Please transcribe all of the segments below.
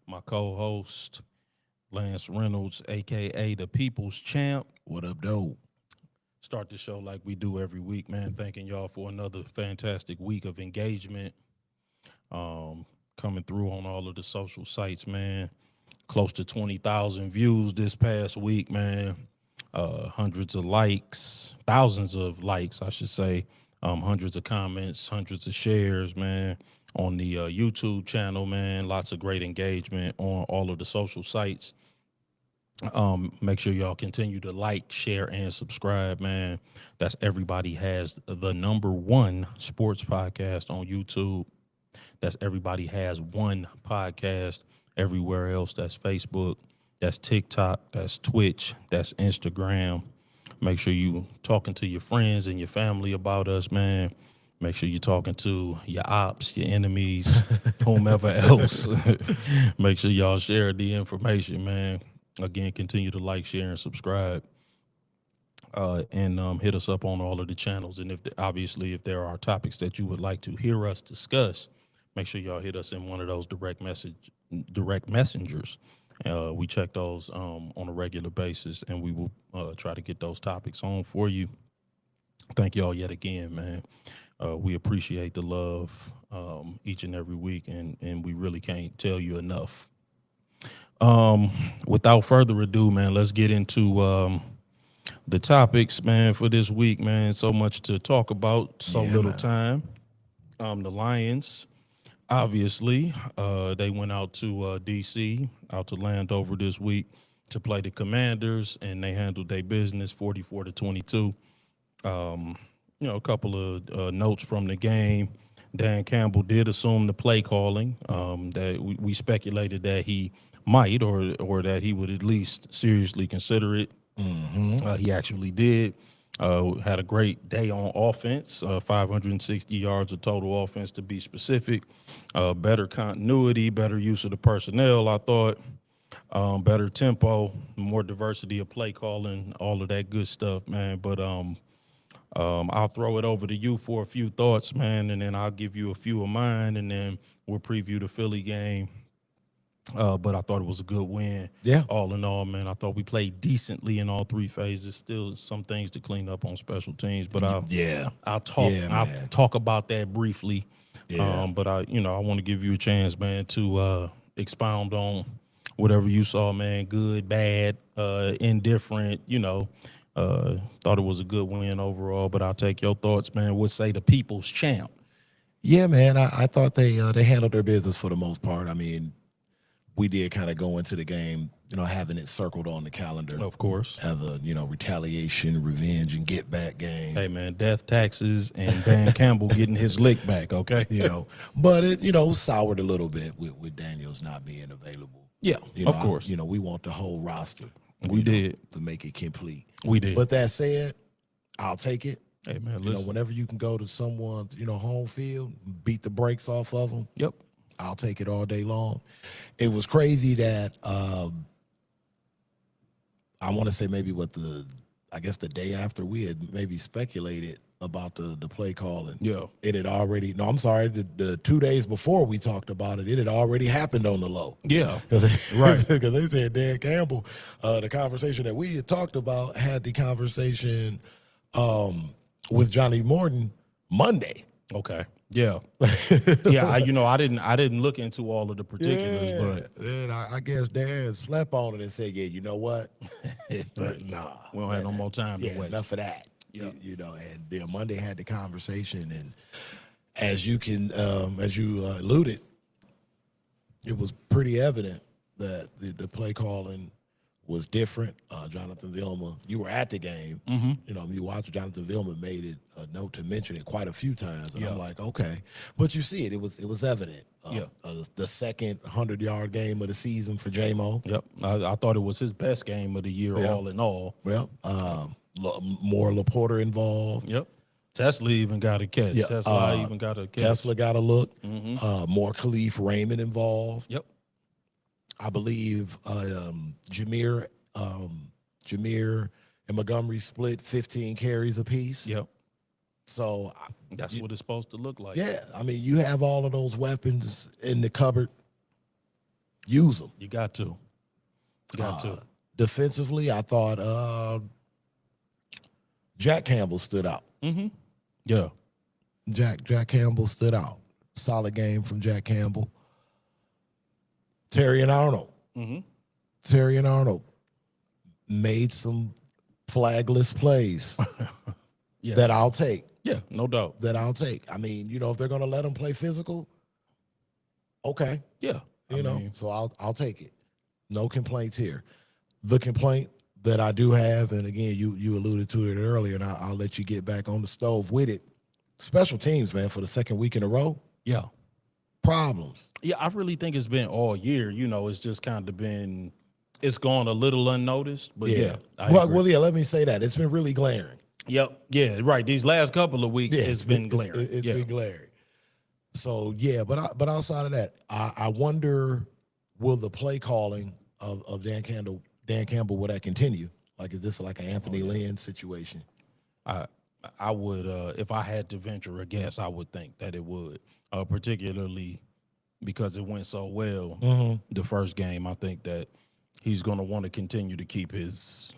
my co-host, Lance Reynolds, a.k.a. the People's Champ. What up, though? Start the show like we do every week, man. Thanking y'all for another fantastic week of engagement. Coming through on all of the social sites, man. Close to 20,000 views this past week, man. Hundreds of likes, thousands of likes, I should say. Hundreds of comments, hundreds of shares, man. On the YouTube channel, man. Lots of great engagement on all of the social sites. Make sure y'all continue to like, share, and subscribe, man. That's Everybody Has the number one sports podcast on YouTube. That's Everybody Has one podcast. Everywhere else, that's Facebook, that's TikTok, that's Twitch, that's Instagram. Make sure you talking to your friends and your family about us, man. Make sure you're talking to your ops, your enemies, whomever else. Make sure y'all share the information, man. Again, continue to like, share, and subscribe. And hit us up on all of the channels. And if there are topics that you would like to hear us discuss, make sure y'all hit us in one of those direct messengers. We check those on a regular basis, and we will try to get those topics on for you. Thank y'all yet again, man. We appreciate the love each and every week, and we really can't tell you enough. Without further ado, man, let's get into the topics, man, for this week, man. So much to talk about, little time. The Lions, obviously, they went out to D.C., out to Landover this week to play the Commanders, and they handled their business 44-22. A couple of notes from the game. Dan Campbell did assume the play calling. That we speculated that he might or that he would at least seriously consider it. He actually did. Had a great day on offense, 560 yards of total offense to be specific. Better continuity, better use of the personnel, I thought. Better tempo, more diversity of play calling, all of that good stuff, man. But I'll throw it over to you for a few thoughts, man, and then I'll give you a few of mine, and then we'll preview the Philly game. But I thought it was a good win. Yeah. All in all, man, I thought we played decently in all three phases. Still some things to clean up on special teams, but I'll talk about that briefly. Yeah. But I want to give you a chance, man, to expound on whatever you saw, man. Good, bad, indifferent. Thought it was a good win overall. But I'll take your thoughts, man. Would say the People's Champ. Yeah, man. I thought they handled their business for the most part. I mean, we did kind of go into the game, having it circled on the calendar. Of course. As a, retaliation, revenge, and get back game. Hey, man, death, taxes, and Dan Campbell getting his lick back, okay? But it, soured a little bit with Daniels not being available. Yeah, of course. We want the whole roster. We did. To make it complete. We did. But that said, I'll take it. Hey, man, listen. Whenever you can go to someone's, home field, beat the brakes off of them. Yep. I'll take it all day long. It was crazy that I want to say maybe the day after we had maybe speculated about the play calling. Yeah. It had already, the 2 days before we talked about it, it had already happened on the low. Yeah. Right. Because they said Dan Campbell, the conversation that we had talked about, had the conversation with Johnny Morton Monday. Okay. Yeah. Yeah, I didn't look into all of the particulars, but then I guess Dan slept on it and said, yeah, you know what? But nah. We don't have no more time to wait. Enough of that. Yeah. And then Monday had the conversation, and as you alluded, it was pretty evident that the play calling was different. Jonathan Vilma, you were at the game. Mm-hmm. You watched Jonathan Vilma made it a note to mention it quite a few times, and I'm like, okay. But you see it. It was evident. The second 100-yard game of the season for J-Mo. Yep. I thought it was his best game of the year, all in all. Well, more Laporta involved. Yep. Tesla even got a catch. Yeah. Tesla even got a catch. Tesla got a look. Mm-hmm. More Khalif Raymond involved. Yep. I believe Jameer and Montgomery split 15 carries apiece. Yep. So that's what it's supposed to look like. Yeah, I mean, you have all of those weapons in the cupboard. use them. You got to. Defensively, I thought Jack Campbell stood out. Mm-hmm. Yeah. Jack Campbell stood out. Solid game from Jack Campbell. Terry and Arnold. Mm-hmm. Terry and Arnold made some flagless plays that I'll take. Yeah, no doubt. That I'll take. I mean, if they're going to let them play physical, okay. Yeah. So I'll take it. No complaints here. The complaint that I do have, and again, you alluded to it earlier, and I'll let you get back on the stove with it. Special teams, man, for the second week in a row. Yeah. Problems. Yeah, I really think it's been all year. It's just kind of been, it's gone a little unnoticed, but yeah. Well, yeah, let me say that. It's been really glaring. Yep. Yeah, right. These last couple of weeks, it's been glaring. It's been glaring. So, yeah, but outside of that, I wonder, will the play calling of Dan Campbell, will that continue? Like, is this like an Anthony Lynn situation? I would, if I had to venture a guess, I would think that it would, particularly because it went so well the first game. I think that he's going to want to continue to keep his,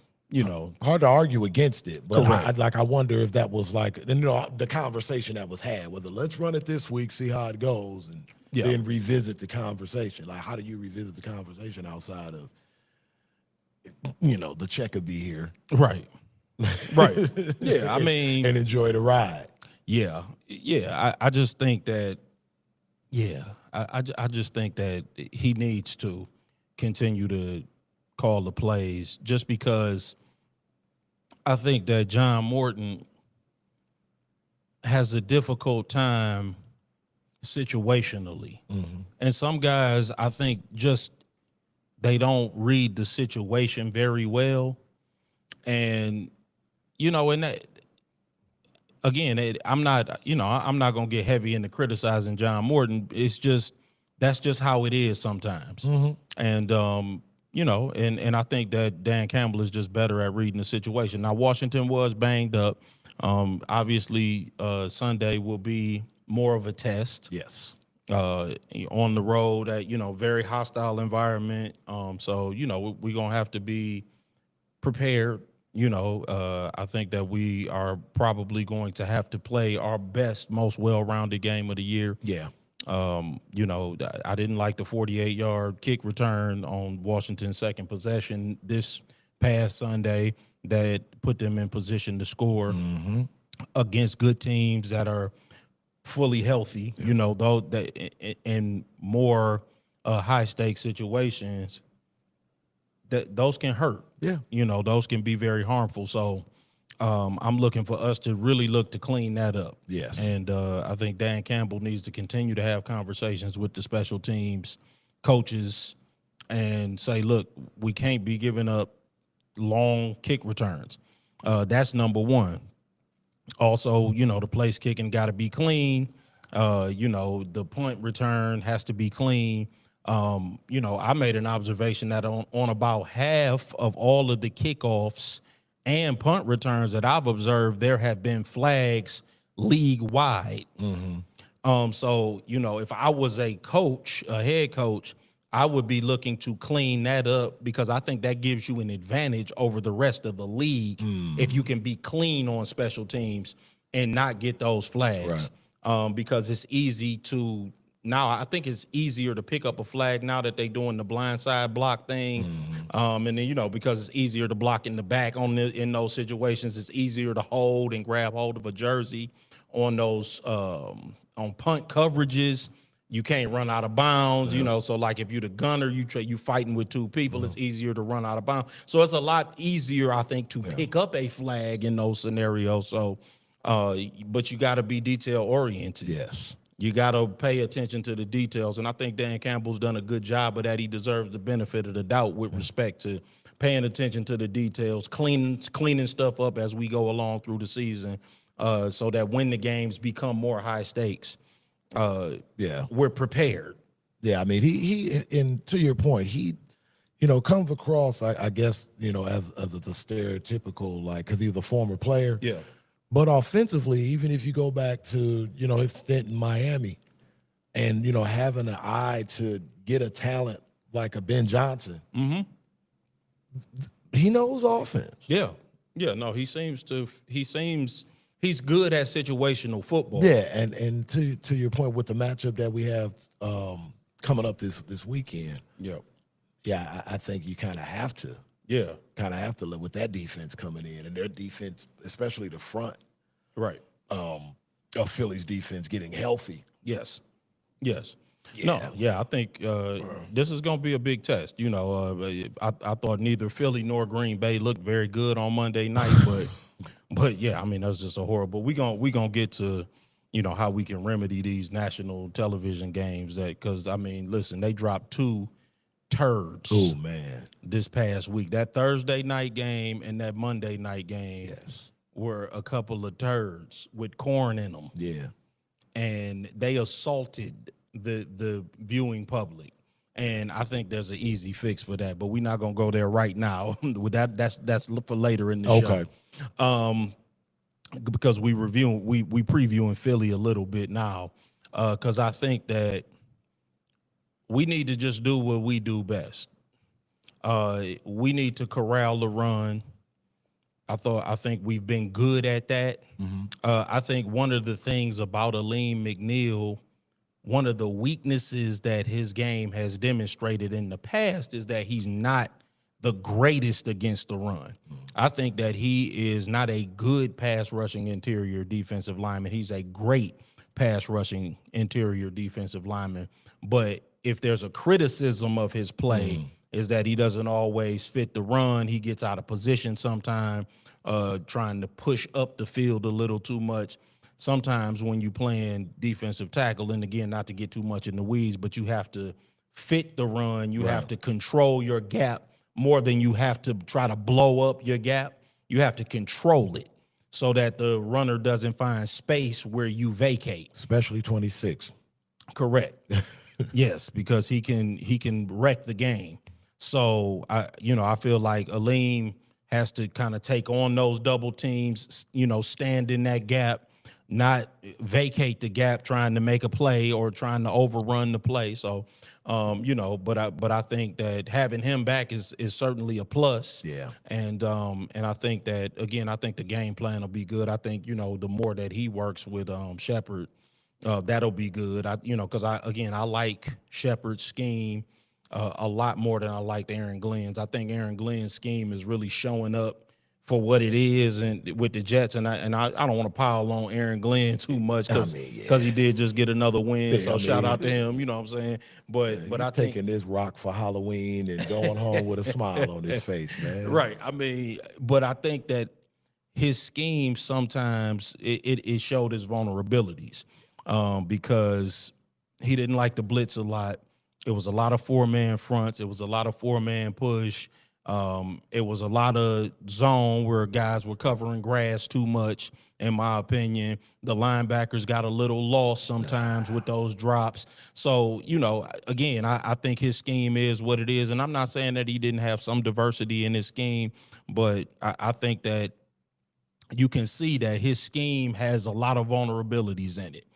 Hard to argue against it, but I wonder if that was like, the conversation that was had, whether let's run it this week, see how it goes, and then revisit the conversation. Like, how do you revisit the conversation outside of, the checker be here? Right. Right. Yeah, I mean. And enjoy the ride. Yeah. Yeah, I just think that, I just think that he needs to continue to call the plays, just because I think that John Morton has a difficult time situationally. Mm-hmm. And some guys, I think, just they don't read the situation very well. And, and that, again, I'm not going to get heavy into criticizing John Morton. It's just, that's just how it is sometimes. Mm-hmm. And, and I think that Dan Campbell is just better at reading the situation. Now, Washington was banged up. Obviously, Sunday will be more of a test. Yes. On the road at, very hostile environment. So, we're going to have to be prepared. I think that we are probably going to have to play our best, most well-rounded game of the year. Yeah. I didn't like the 48-yard kick return on Washington's second possession this past Sunday that put them in position to score against good teams that are fully healthy, though that in more high-stakes situations, that those can hurt. Yeah. Those can be very harmful. So I'm looking for us to really look to clean that up. Yes. And I think Dan Campbell needs to continue to have conversations with the special teams coaches and say, look, we can't be giving up long kick returns. That's number one. Also, the place kicking got to be clean. The punt return has to be clean. I made an observation that on about half of all of the kickoffs and punt returns that I've observed, there have been flags league-wide. Mm-hmm. So, if I was a coach, a head coach, I would be looking to clean that up, because I think that gives you an advantage over the rest of the league if you can be clean on special teams and not get those flags. Right. Because it's easy to now. I think it's easier to pick up a flag now that they're doing the blind side block thing. And then, because it's easier to block in the back in those situations, it's easier to hold and grab hold of a jersey on those on punt coverages. You can't run out of bounds, so like if you're the gunner, you fighting with two people, it's easier to run out of bounds. So it's a lot easier, I think, to pick up a flag in those scenarios. So, but you got to be detail oriented. Yes. You got to pay attention to the details. And I think Dan Campbell's done a good job of that. He deserves the benefit of the doubt with respect to paying attention to the details, cleaning stuff up as we go along through the season, so that when the games become more high stakes, we're prepared. Yeah, I mean, he and to your point, he, comes across, I guess, as the stereotypical, like, because he's a former player. Yeah. But offensively, even if you go back to, his stint in Miami and, having an eye to get a talent like a Ben Johnson, Mm-hmm. he knows offense. Yeah. Yeah, no, he's good at situational football. Yeah, and to your point with the matchup that we have coming up this weekend, Yeah. I think you kind of have to live with that defense coming in, and their defense, especially the front, Right. of Philly's defense getting healthy. Yes. Yes. Yeah. No, yeah, I think this is going to be a big test. You know, I thought neither Philly nor Green Bay looked very good on Monday night, but yeah, I mean that's just a horrible. We gonna get to, you know, how we can remedy these national television games because I mean, listen, they dropped 2 turds. Oh man, this past week. That Thursday night game and that Monday night game yes, were a couple of turds with corn in them. yeah. And they assaulted the viewing public, and I think there's an easy fix for that. But we're not gonna go there right now. With that's for later in the show. Because we previewing Philly a little bit now, because I think that we need to just do what we do best. We need to corral the run. I think we've been good at that. Mm-hmm. I think one of the things about Aleem McNeil, one of the weaknesses that his game has demonstrated in the past is that he's not the greatest against the run. I think that he is not a good pass rushing interior defensive lineman. He's a great pass rushing interior defensive lineman. But if there's a criticism of his play, is that he doesn't always fit the run. He gets out of position sometimes, trying to push up the field a little too much. Sometimes when you playing defensive tackle, and again, not to get too much in the weeds, but you have to fit the run. You have to control your gap more than you have to try to blow up your gap. You have to control it so that the runner doesn't find space where you vacate. Especially 26. Correct. Yes, because he can wreck the game. So I feel like Aleem has to kind of take on those double teams, stand in that gap, not vacate the gap trying to make a play or trying to overrun the play. So, but I think that having him back is certainly a plus. Yeah. And I think that, again, I think the game plan will be good. I think, the more that he works with Shepard, that'll be good. Because I like Shepard's scheme a lot more than I liked Aaron Glenn's. I think Aaron Glenn's scheme is really showing up for what it is, and with the Jets, and I don't want to pile on Aaron Glenn too much because he did just get another win. Yeah, so shout out to him. You know what I'm saying? But I think taking this rock for Halloween and going home with a smile on his face, man. Right. I mean, but I think that his scheme sometimes it showed his vulnerabilities because he didn't like the blitz a lot. It was a lot of 4-man fronts. It was a lot of 4-man push. It was a lot of zone where guys were covering grass too much, in my opinion. The linebackers got a little lost sometimes with those drops. So, again, I think his scheme is what it is. And I'm not saying that he didn't have some diversity in his scheme, but I think that you can see that his scheme has a lot of vulnerabilities in it.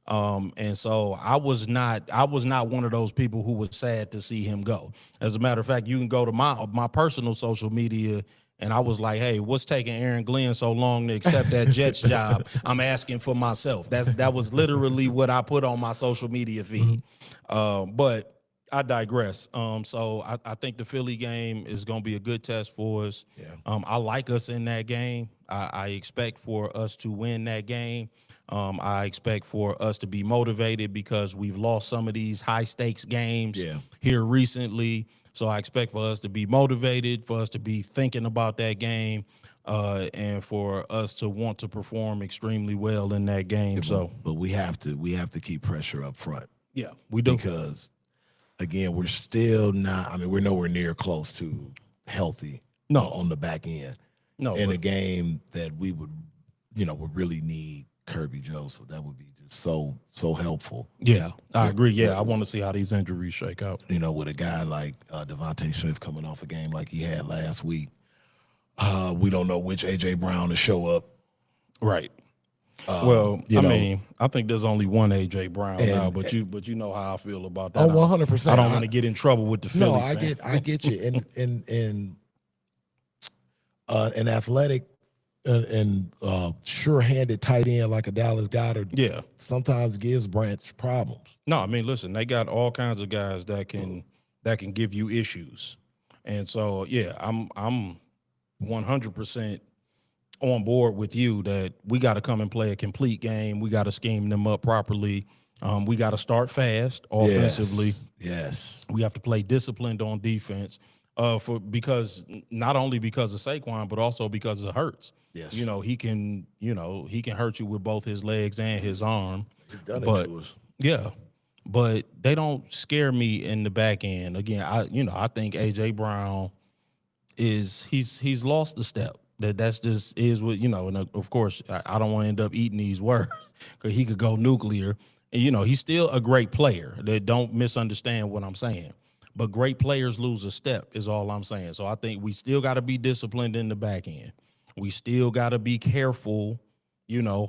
And so I was not one of those people who was sad to see him go. As a matter of fact, you can go to my personal social media, and I was like, hey, what's taking Aaron Glenn so long to accept that Jets job? I'm asking for myself. That was literally what I put on my social media feed. But I digress. So I think the Philly game is going to be a good test for us. Yeah. I like us in that game. I expect for us to win that game. I expect for us to be motivated because we've lost some of these high-stakes games here recently. So I expect for us to be motivated, for us to be thinking about that game, and for us to want to perform extremely well in that game. But we have to keep pressure up front. Yeah, we do. Because, again, we're still not – I mean, we're nowhere near close to healthy on the back end. No, in a game that we would really need Kirby Joseph. That would be just so helpful. Yeah, I agree. Yeah, I want to see how these injuries shake out. With a guy like Devontae Smith coming off a game like he had last week, we don't know which A.J. Brown to show up. Right. Well, You I know, mean, I think there's only one AJ Brown now, and but you know how I feel about that. 100%. I don't want to get in trouble with the No, Philly I get you. And an athletic and sure-handed tight end like a Dallas Goedert, Yeah. sometimes gives Branch problems. No, I mean, listen, they got all kinds of guys that can give you issues, and so yeah, I'm 100% on board with you that we got to come and play a complete game. We got to scheme them up properly. We got to start fast offensively. Yes. We have to play disciplined on defense. Because not only because of Saquon, but also because it hurts. Yes. He can hurt you with both his legs and his arm. He's done it But to us. yeah, but they don't scare me in the back end. Again, I think AJ Brown he's lost the step. That's just is what and of course I don't want to end up eating these words because he could go nuclear. And he's still a great player. Don't misunderstand what I'm saying. But great players lose a step is all I'm saying. So I think we still got to be disciplined in the back end. We still got to be careful,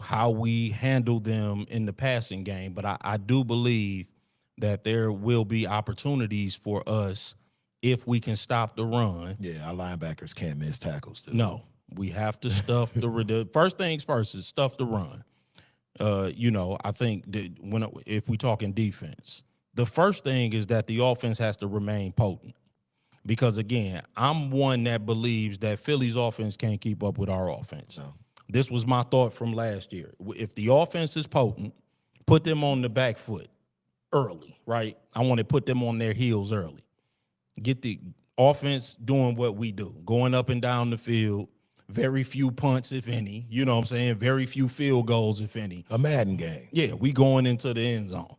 how we handle them in the passing game. But I do believe that there will be opportunities for us if we can stop the run. Yeah, our linebackers can't miss tackles, dude. No, we have to stuff the first things first is stuff the run. I think that if we talk in defense, the first thing is that the offense has to remain potent. Because, again, I'm one that believes that Philly's offense can't keep up with our offense. No. This was my thought from last year. If the offense is potent, put them on the back foot early, right? I want to put them on their heels early. Get the offense doing what we do, going up and down the field, very few punts, if any. You know what I'm saying? Very few field goals, if any. A Madden game. Yeah, we going into the end zone.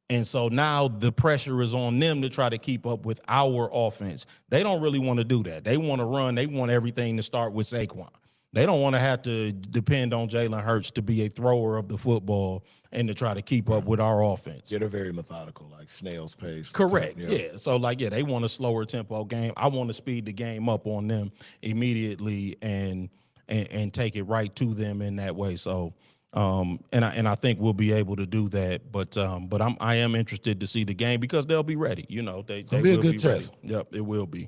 And so now the pressure is on them to try to keep up with our offense. They don't really want to do that. They want to run. They want everything to start with Saquon. They don't want to have to depend on Jalen Hurts to be a thrower of the football and to try to keep up with our offense. Yeah, they're very methodical, like snail's pace. Correct. Yeah. So, they want a slower tempo game. I want to speed the game up on them immediately and take it right to them in that way. So, and I think we'll be able to do that, but I am interested to see the game because they'll be ready. They be a will good be test. ready. Yep, it will be.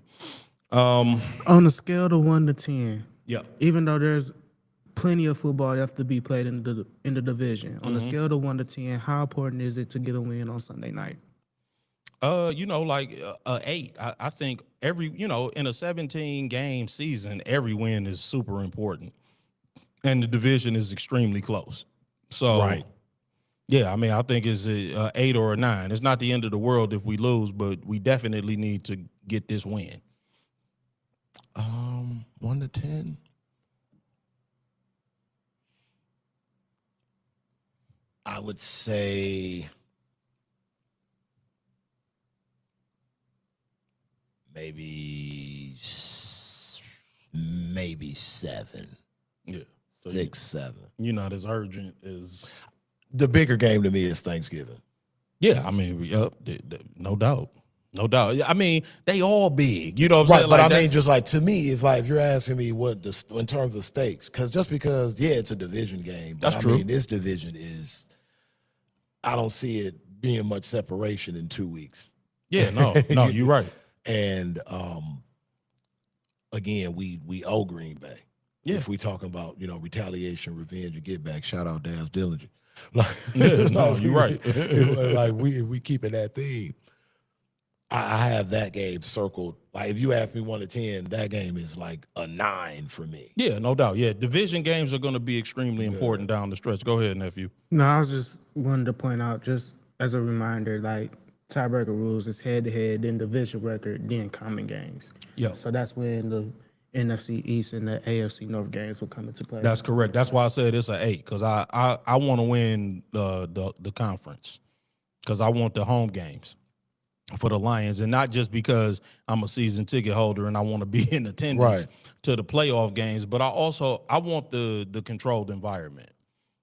On a scale of 1 to 10, yep. Even though there's plenty of football that have to be played in the division, on a scale of 1 to 10, how important is it to get a win on Sunday night? 8. I think every in a 17-game season, every win is super important. And the division is extremely close. So, right. Yeah, I mean, I think it's a 8 or a 9. It's not the end of the world if we lose, but we definitely need to get this win. 1 to 10. I would say maybe 7. Yeah. So 6, 7. You're not as urgent as the bigger game to me is Thanksgiving. Yeah, I mean, no doubt. No doubt. I mean, they all big. You know what I'm saying? But I mean, just to me, if you're asking me what in terms of stakes, just because it's a division game. But That's true. I mean, this division is, I don't see it being much separation in 2 weeks. Yeah, no, you're right. And again, we owe Green Bay. Yeah. If we talking about retaliation, revenge, and get back, shout out Daz Dillinger. You're right. we keeping that theme. I have that game circled. Like, if you ask me 1 to 10, that game is like a 9 for me. Yeah, no doubt. Yeah, division games are going to be extremely important down the stretch. Go ahead, nephew. No, I was just wanting to point out, just as a reminder, tiebreaker rules is head-to-head, then division record, then common games. Yeah. So that's when the NFC East and the AFC North games will come into play. That's correct. That's why I said it's an 8 because I want to win the conference because I want the home games for the Lions, and not just because I'm a season ticket holder and I want to be in attendance to the playoff games, but I want the controlled environment.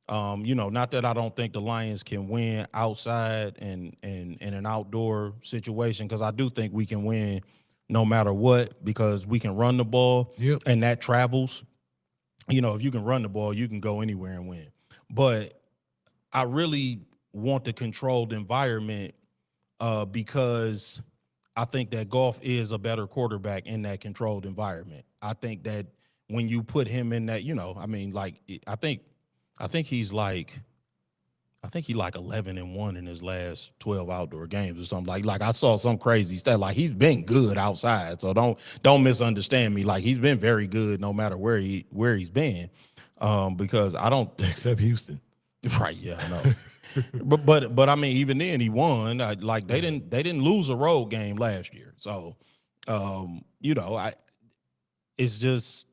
Not that I don't think the Lions can win outside and in an outdoor situation, because I do think we can win no matter what, because we can run the ball and that travels. If you can run the ball, you can go anywhere and win. But I really want the controlled environment because I think that Goff is a better quarterback in that controlled environment. I think that when you put him in that, I mean, like I think he's like. I think he like 11-1 in his last 12 outdoor games or something. Like I saw some crazy stat. Like he's been good outside, so don't misunderstand me. Like he's been very good no matter where he's been. Because I don't except Houston. Right? Yeah, I know. but I mean, even then he won. Like they didn't lose a road game last year. So, it's just,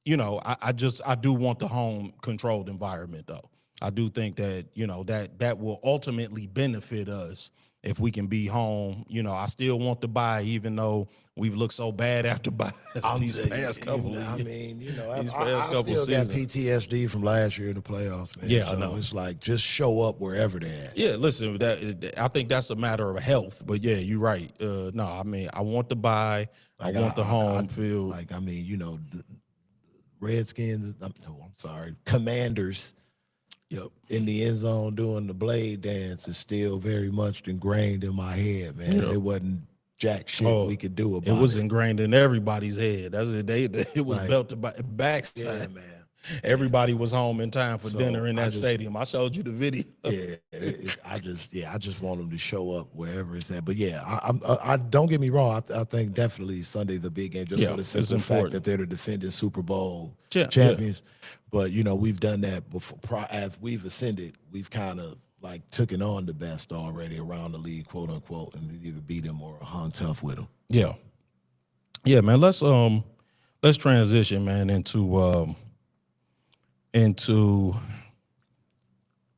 I do want the home controlled environment though. I do think that, that will ultimately benefit us if we can be home. I still want the bye, even though we've looked so bad after buys these past couple of I mean, I couple still got seasons. PTSD from last year in the playoffs, man. Yeah, so I know. it's like just show up wherever they're at. Yeah, listen, I think that's a matter of health. But yeah, you're right. No, I mean, I want the bye. Like, I want the home field. Like, I mean, the Redskins, Commanders. Yep. In the end zone doing the blade dance is still very much ingrained in my head, man. Yep. It wasn't jack shit we could do about it. It was ingrained in everybody's head. That's it. It was belted by backside. Yeah, man. Everybody was home in time for dinner in that stadium. I showed you the video. Yeah, I just want them to show up wherever it's at. But yeah, I don't get me wrong. I think definitely Sunday's the big game, just for the simple fact that they're the defending Super Bowl champions. Yeah. But we've done that before. As we've ascended, we've kind of like taken on the best already around the league, quote unquote, and either beat them or hung tough with them. Yeah, yeah, man. Let's transition, man, into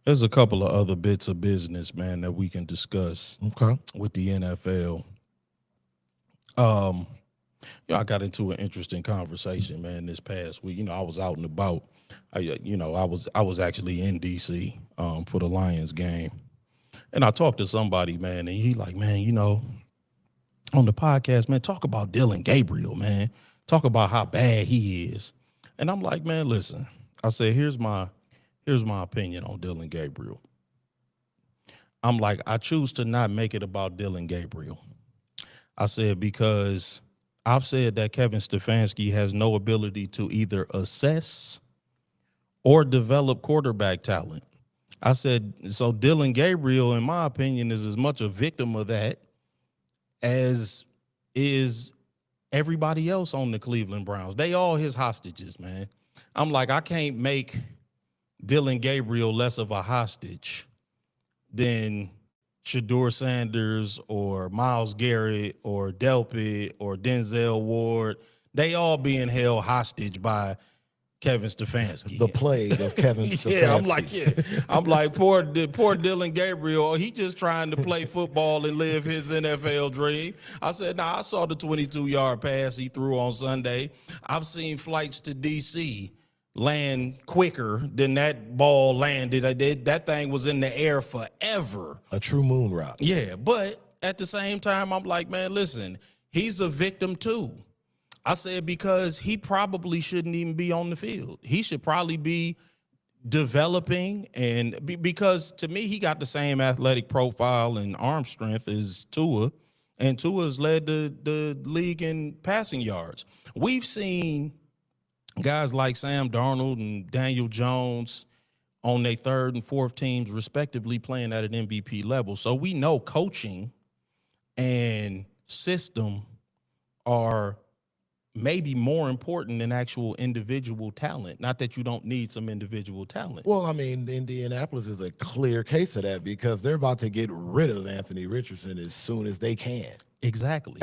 there's a couple of other bits of business, man, that we can discuss. Okay. With the NFL. I got into an interesting conversation, man, this past week. I was out and about. I was actually in DC for the Lions game, and I talked to somebody, man, and he like, man, on the podcast, man, talk about Dylan Gabriel, man. Talk about how bad he is. And I'm like, man, listen. I said, here's my opinion on Dylan Gabriel. I'm like, I choose to not make it about Dylan Gabriel. I said, because I've said that Kevin Stefanski has no ability to either assess or develop quarterback talent. I said, so Dylan Gabriel, in my opinion, is as much a victim of that as is everybody else on the Cleveland Browns. They all his hostages, man. I'm like, I can't make Dylan Gabriel less of a hostage than Shedeur Sanders or Myles Garrett or Delpit or Denzel Ward. They all being held hostage by Kevin Stefanski. The plague of Kevin Stefanski. I'm like, poor Dylan Gabriel. He just trying to play football and live his NFL dream. I said, I saw the 22-yard pass he threw on Sunday. I've seen flights to D.C. land quicker than that ball landed. That thing was in the air forever. A true moon rock. Yeah, but at the same time, I'm like, man, listen, he's a victim too. I said, because he probably shouldn't even be on the field. He should probably be developing, and because to me, he got the same athletic profile and arm strength as Tua, and Tua's led the league in passing yards. We've seen guys like Sam Darnold and Daniel Jones on their third and fourth teams, respectively, playing at an MVP level. So we know coaching and system are maybe more important than actual individual talent. Not that you don't need some individual talent. Well, I mean, Indianapolis is a clear case of that because they're about to get rid of Anthony Richardson as soon as they can. Exactly.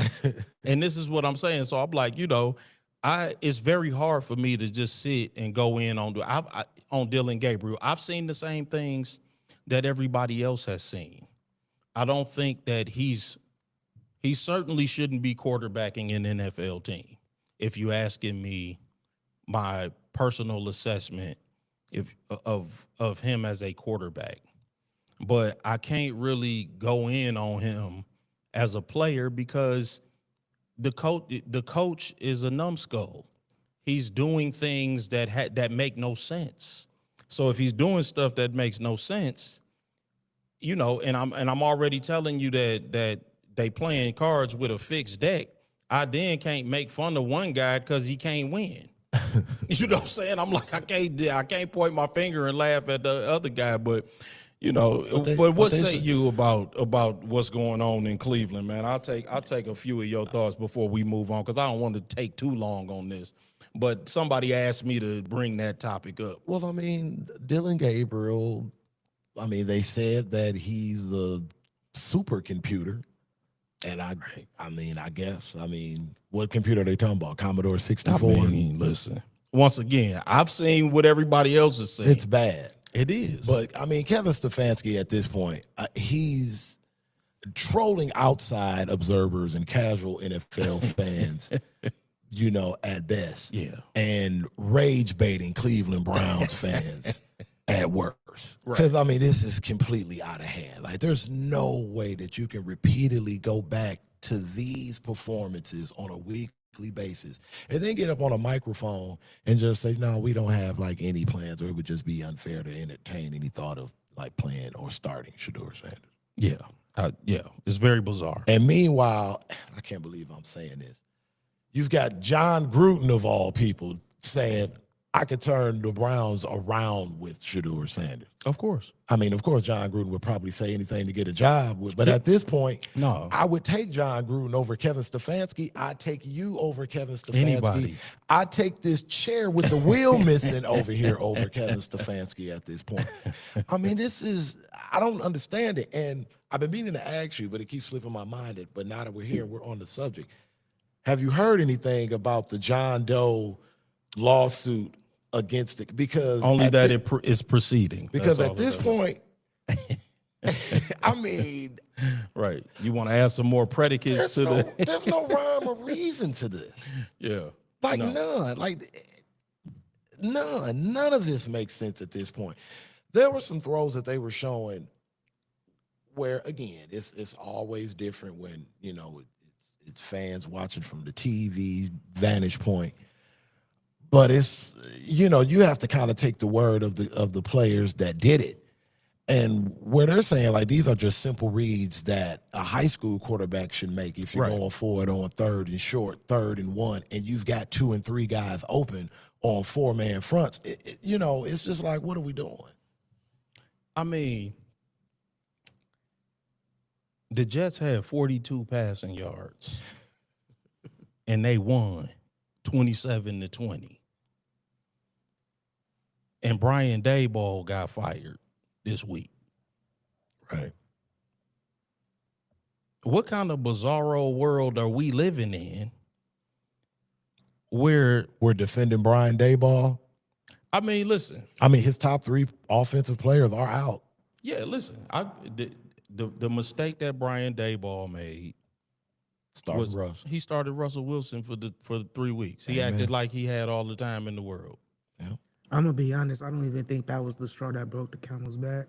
And this is what I'm saying. So I'm like, it's very hard for me to just sit and go in on Dylan Gabriel. I've seen the same things that everybody else has seen. I don't think that he certainly shouldn't be quarterbacking an NFL team. If you asking me my personal assessment of him as a quarterback. But I can't really go in on him as a player because the coach is a numbskull. He's doing things that make no sense. So if he's doing stuff that makes no sense, you know, and I'm already telling you that they playing cards with a fixed deck, I then can't make fun of one guy because he can't win. You know what I'm saying? I'm like, I can't point my finger and laugh at the other guy, but you know, but what say you about what's going on in Cleveland, man? I'll take a few of your thoughts before we move on, because I don't want to take too long on this. But somebody asked me to bring that topic up. Well, I mean, Dylan Gabriel, I mean, they said that he's a supercomputer. And I guess, what computer are they talking about? Commodore 64? I mean, listen, once again, I've seen what everybody else has seen. It's bad. It is. But, I mean, Kevin Stefanski at this point, he's trolling outside observers and casual NFL fans, you know, at best. Yeah. And rage baiting Cleveland Browns fans at worst. Right. Because, I mean, this is completely out of hand. Like, there's no way that you can repeatedly go back to these performances on a weekly basis and then get up on a microphone and just say, no, we don't have, like, any plans, or it would just be unfair to entertain any thought of, like, playing or starting Shedeur Sanders. Yeah. Yeah. It's very bizarre. And meanwhile, I can't believe I'm saying this, you've got John Gruden, of all people, saying, I could turn the Browns around with Shedeur Sanders. Of course. I mean, of course, John Gruden would probably say anything to get a job with, but at this point, no, I would take John Gruden over Kevin Stefanski. I'd take you over Kevin Stefanski. Anybody. I'd take this chair with the wheel missing over here over Kevin Stefanski at this point. I mean, I don't understand it. And I've been meaning to ask you, but it keeps slipping my mind. But now that we're here and we're on the subject, have you heard anything about the John Doe lawsuit against it? Because only that it is proceeding. Because at this point, I mean, right, you want to add some more predicates to there's no rhyme or reason to this. Yeah, like none. Like none of this makes sense at this point. There were some throws that they were showing where, again, it's always different when, you know, it's fans watching from the TV vantage point. But it's, you know, you have to kind of take the word of the players that did it. And where they're saying, like, these are just simple reads that a high school quarterback should make if you're going for it on 3rd and short, 3rd and 1, and you've got 2 and 3 guys open on 4-man fronts. You know, it's just like, what are we doing? I mean, the Jets had 42 passing yards, and they won 27-20. And Brian Daboll got fired this week. Right. What kind of bizarro world are we living in where we're defending Brian Daboll? I mean, listen. I mean, his top 3 offensive players are out. Yeah, listen. The mistake that Brian Daboll made he started Russell Wilson for 3 weeks. He acted like he had all the time in the world. Yeah. I'm going to be honest. I don't even think that was the straw that broke the camel's back.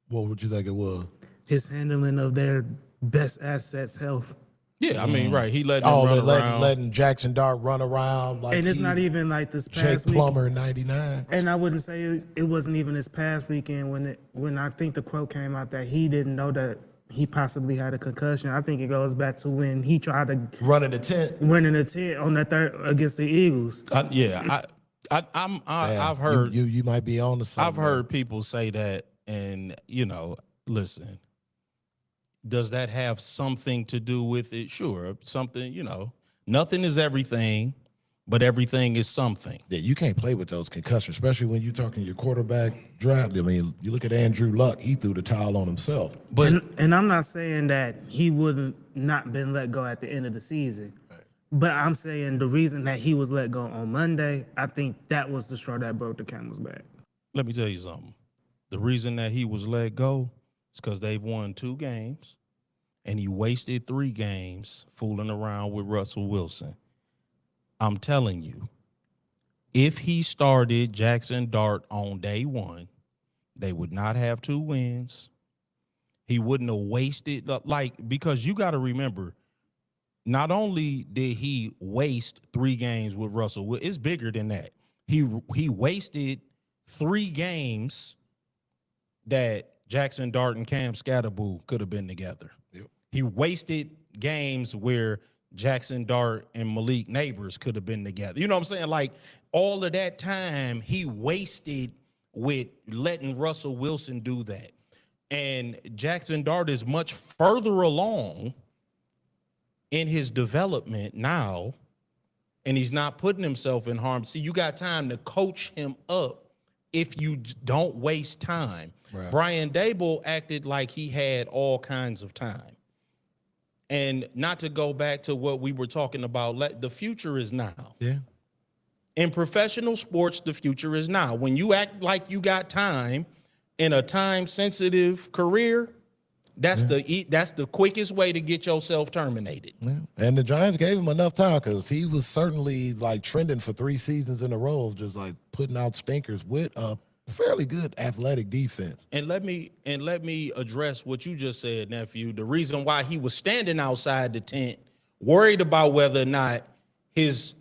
What would you think it was? His handling of their best assets' health. Yeah, I mean, right. He let them run around. Letting Jackson Dart run around. Like, and it's not even like this past Jake Plummer in 99. And I wouldn't say it wasn't even this past weekend when I think the quote came out that he didn't know that he possibly had a concussion. I think it goes back to when he tried to run in the tent on that third against the Eagles. I've heard you might be on the side. I've heard people say that, and you know, listen, does that have something to do with it? Sure, something. You know, nothing is everything, but everything is something. Yeah, you can't play with those concussions, especially when you're talking your quarterback draft. I mean, you look at Andrew Luck; he threw the towel on himself. But and I'm not saying that he wouldn't not been let go at the end of the season. But I'm saying the reason that he was let go on Monday, I think that was the straw that broke the camel's back. Let me tell you something. The reason that he was let go is because they've won 2 games, and he wasted 3 games fooling around with Russell Wilson. I'm telling you, if he started Jackson Dart on day 1, they would not have 2 wins. He wouldn't have wasted, because you got to remember, not only did he waste 3 games with Russell, it's bigger than that. He wasted 3 games that Jackson Dart and Cam Scatterboo could have been together. Yep. He wasted games where Jackson Dart and Malik Neighbors could have been together. You know what I'm saying? Like, all of that time he wasted with letting Russell Wilson do that. And Jackson Dart is much further along in his development now, and he's not putting himself in harm. See, you got time to coach him up if you don't waste time. Right. Brian Daboll acted like he had all kinds of time. And not to go back to what we were talking about, the future is now. Yeah. In professional sports, the future is now. When you act like you got time in a time-sensitive career, that's the quickest way to get yourself terminated. Yeah. And the Giants gave him enough time because he was certainly like trending for 3 seasons in a row of just like putting out stinkers with a fairly good athletic defense. And let me address what you just said, nephew. The reason why he was standing outside the tent, worried about whether or not his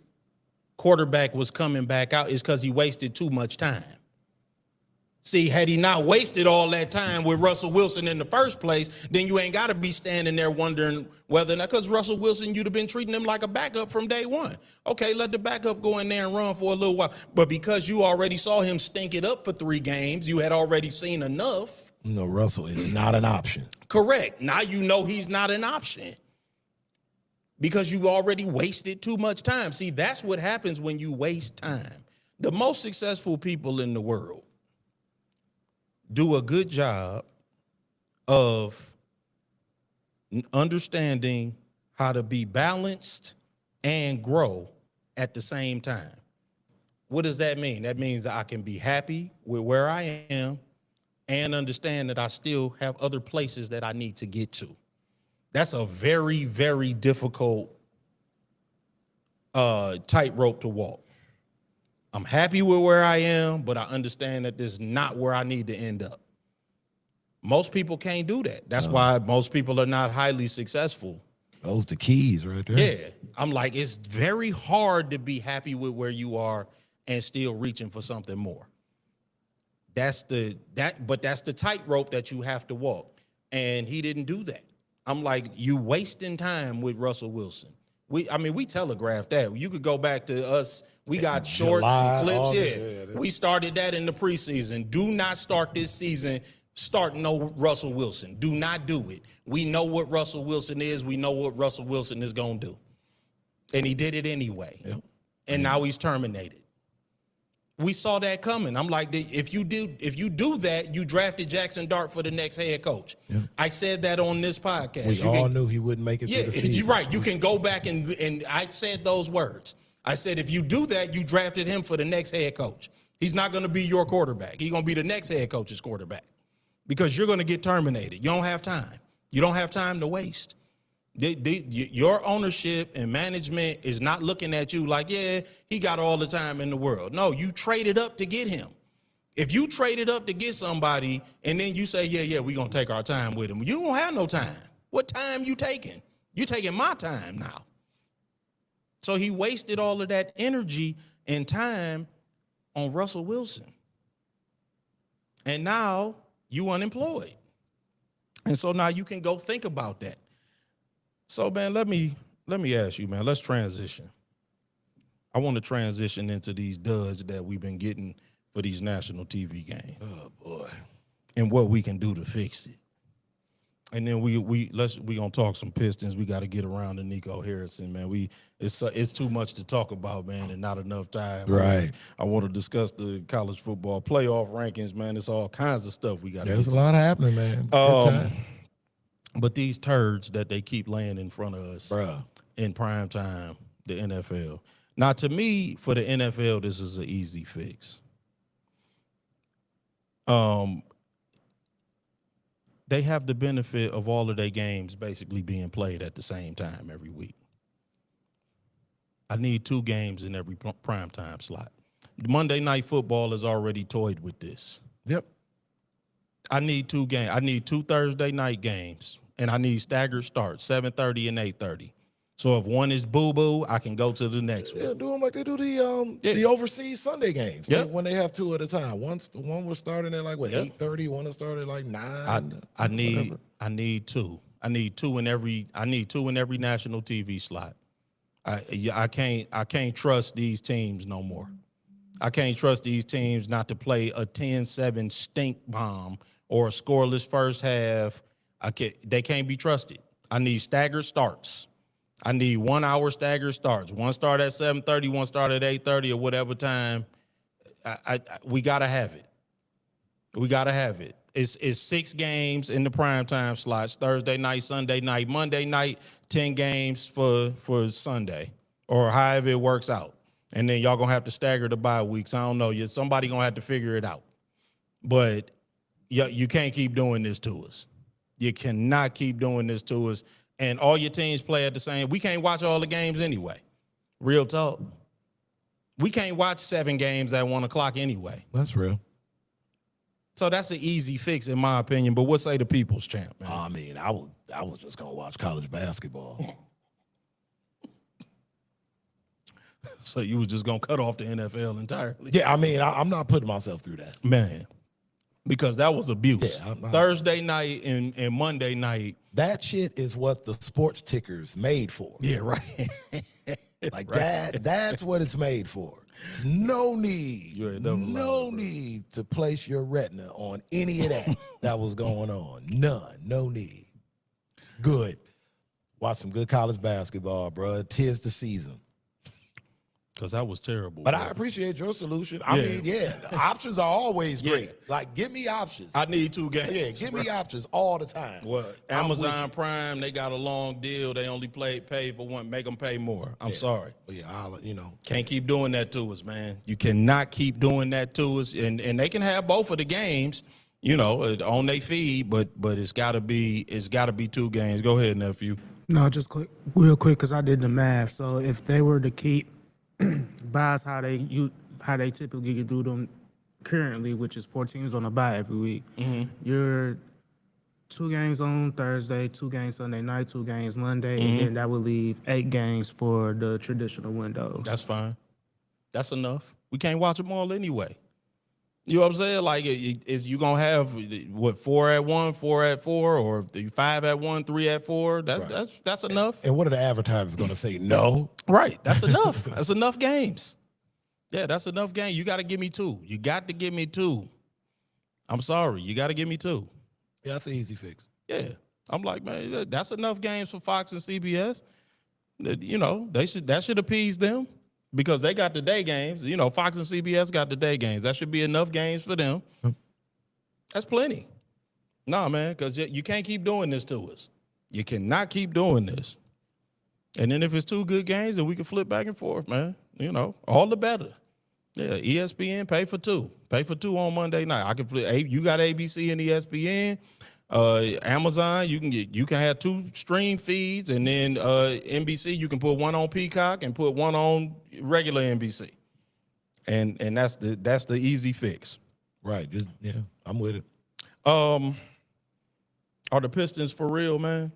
quarterback was coming back out, is because he wasted too much time. See, had he not wasted all that time with Russell Wilson in the first place, then you ain't got to be standing there wondering whether or not, because Russell Wilson, you'd have been treating him like a backup from day one. Okay, let the backup go in there and run for a little while. But because you already saw him stink it up for 3 games, you had already seen enough. No, Russell is not an option. Correct. Now you know he's not an option because you already wasted too much time. See, that's what happens when you waste time. The most successful people in the world do a good job of understanding how to be balanced and grow at the same time. What does that mean? That means I can be happy with where I am and understand that I still have other places that I need to get to. That's a very, very difficult tightrope to walk. I'm happy with where I am, but I understand that this is not where I need to end up. Most people can't do that. That's why most people are not highly successful. Those the keys right there. Yeah. I'm like, it's very hard to be happy with where you are and still reaching for something more. But that's the tightrope that you have to walk. And he didn't do that. I'm like, you wasting time with Russell Wilson. We telegraphed that. You could go back to us. We got shorts and clips. August, we started that in the preseason. Do not start this season starting no Russell Wilson. Do not do it. We know what Russell Wilson is. We know what Russell Wilson is going to do. And he did it anyway. Yep. And now he's terminated. We saw that coming. I'm like, if you do that, you drafted Jackson Dart for the next head coach. Yeah. I said that on this podcast. We all knew he wouldn't make it through the season. You're right. You can go back and I said those words. I said, if you do that, you drafted him for the next head coach. He's not going to be your quarterback. He's going to be the next head coach's quarterback because you're going to get terminated. You don't have time. You don't have time to waste. Your ownership and management is not looking at you like, yeah, he got all the time in the world. No, you traded up to get him. If you traded up to get somebody and then you say, yeah, we're going to take our time with him, you don't have no time. What time you taking? You're taking my time now. So he wasted all of that energy and time on Russell Wilson. And now you unemployed. And so now you can go think about that. So, man, let me ask you, man, let's transition. I want to transition into these duds that we've been getting for these national TV games. Oh, boy. And what we can do to fix it. And then we gonna talk some Pistons. We got to get around to Nico Harrison, man. It's too much to talk about, man, and not enough time. Right. Man. I want to discuss the college football playoff rankings, man. It's all kinds of stuff we got. There's a lot happening, man. Good time. But these turds that they keep laying in front of us, bruh, in prime time, the NFL. Now, to me, for the NFL, this is an easy fix. They have the benefit of all of their games basically being played at the same time every week. I need 2 games in every prime time slot. Monday Night Football has already toyed with this. Yep. I need 2 games. I need 2 Thursday night games, and I need staggered starts, 7:30 and 8:30. So if one is boo-boo, I can go to the next one. Yeah, do them like they do the overseas Sunday games. Yep. When they have two at a time. One was starting at like 8:30. One was starting at like 9. I need two. I need two in every national TV slot. I can't trust these teams no more. I can't trust these teams not to play a 10-7 stink bomb or a scoreless first half. They can't be trusted. I need staggered starts. I need 1 hour staggered starts. One start at 7:30, one start at 8:30 or whatever time. We gotta have it. We gotta have it. It's 6 games in the primetime slots: Thursday night, Sunday night, Monday night. 10 games for Sunday, or however it works out. And then y'all gonna have to stagger the bye weeks. I don't know. Somebody gonna have to figure it out. But you can't keep doing this to us. You cannot keep doing this to us. And all your teams play at the same. We can't watch all the games anyway. Real talk. We can't watch 7 games at 1 o'clock anyway. That's real. So that's an easy fix, in my opinion. But what say the people's champ, man? I mean, I was just gonna watch college basketball. So you was just gonna cut off the NFL entirely? Yeah, I mean, I'm not putting myself through that, Man, because that was abuse. Yeah, Thursday night and Monday night. That shit is what the sports tickers made for. Yeah, right. Like that's what it's made for. There's no need to place your retina on any of that was going on. None. No need. Good. Watch some good college basketball, bro. 'Tis the season. Because that was terrible. But bro. I appreciate your solution. I mean, the options are always great. Yeah. Like, give me options. I need 2 games. Yeah, give me options all the time. Well, Amazon Prime, they got a long deal. They only pay for one, make them pay more. I'm sorry. But yeah, Can't keep doing that to us, man. You cannot keep doing that to us. And they can have both of the games, on their feed, but it's gotta be 2 games. Go ahead, nephew. No, just real quick, because I did the math. So if they were to keep buys how they typically get through them currently, which is 4 teams on a bye every week, you're 2 games on Thursday, 2 games Sunday night, 2 games Monday, and then that would leave 8 games for the traditional windows. That's fine. That's enough. We can't watch them all anyway. You know what I'm saying? Like, is you gonna have 4 at 1, 4 at 4, or 5 at 1, 3 at 4? That's enough. And what are the advertisers gonna say? No. Right. That's enough. That's enough games. Yeah, that's enough games. You got to give me 2. You got to give me 2. I'm sorry. You got to give me 2. Yeah, that's an easy fix. Yeah. I'm like, man, that's enough games for Fox and CBS. That should appease them. Because they got the day games. Fox and CBS got the day games. That should be enough games for them. That's plenty. Nah, man, because you can't keep doing this to us. You cannot keep doing this. And then if it's 2 good games, then we can flip back and forth, man. All the better. Yeah, ESPN, pay for 2. Pay for 2 on Monday night. I can flip. You got ABC and ESPN. Amazon, you can have 2 stream feeds, and then NBC, you can put 1 on Peacock and put 1 on regular NBC, and that's the easy fix. Right. I'm with it. Are the Pistons for real, man?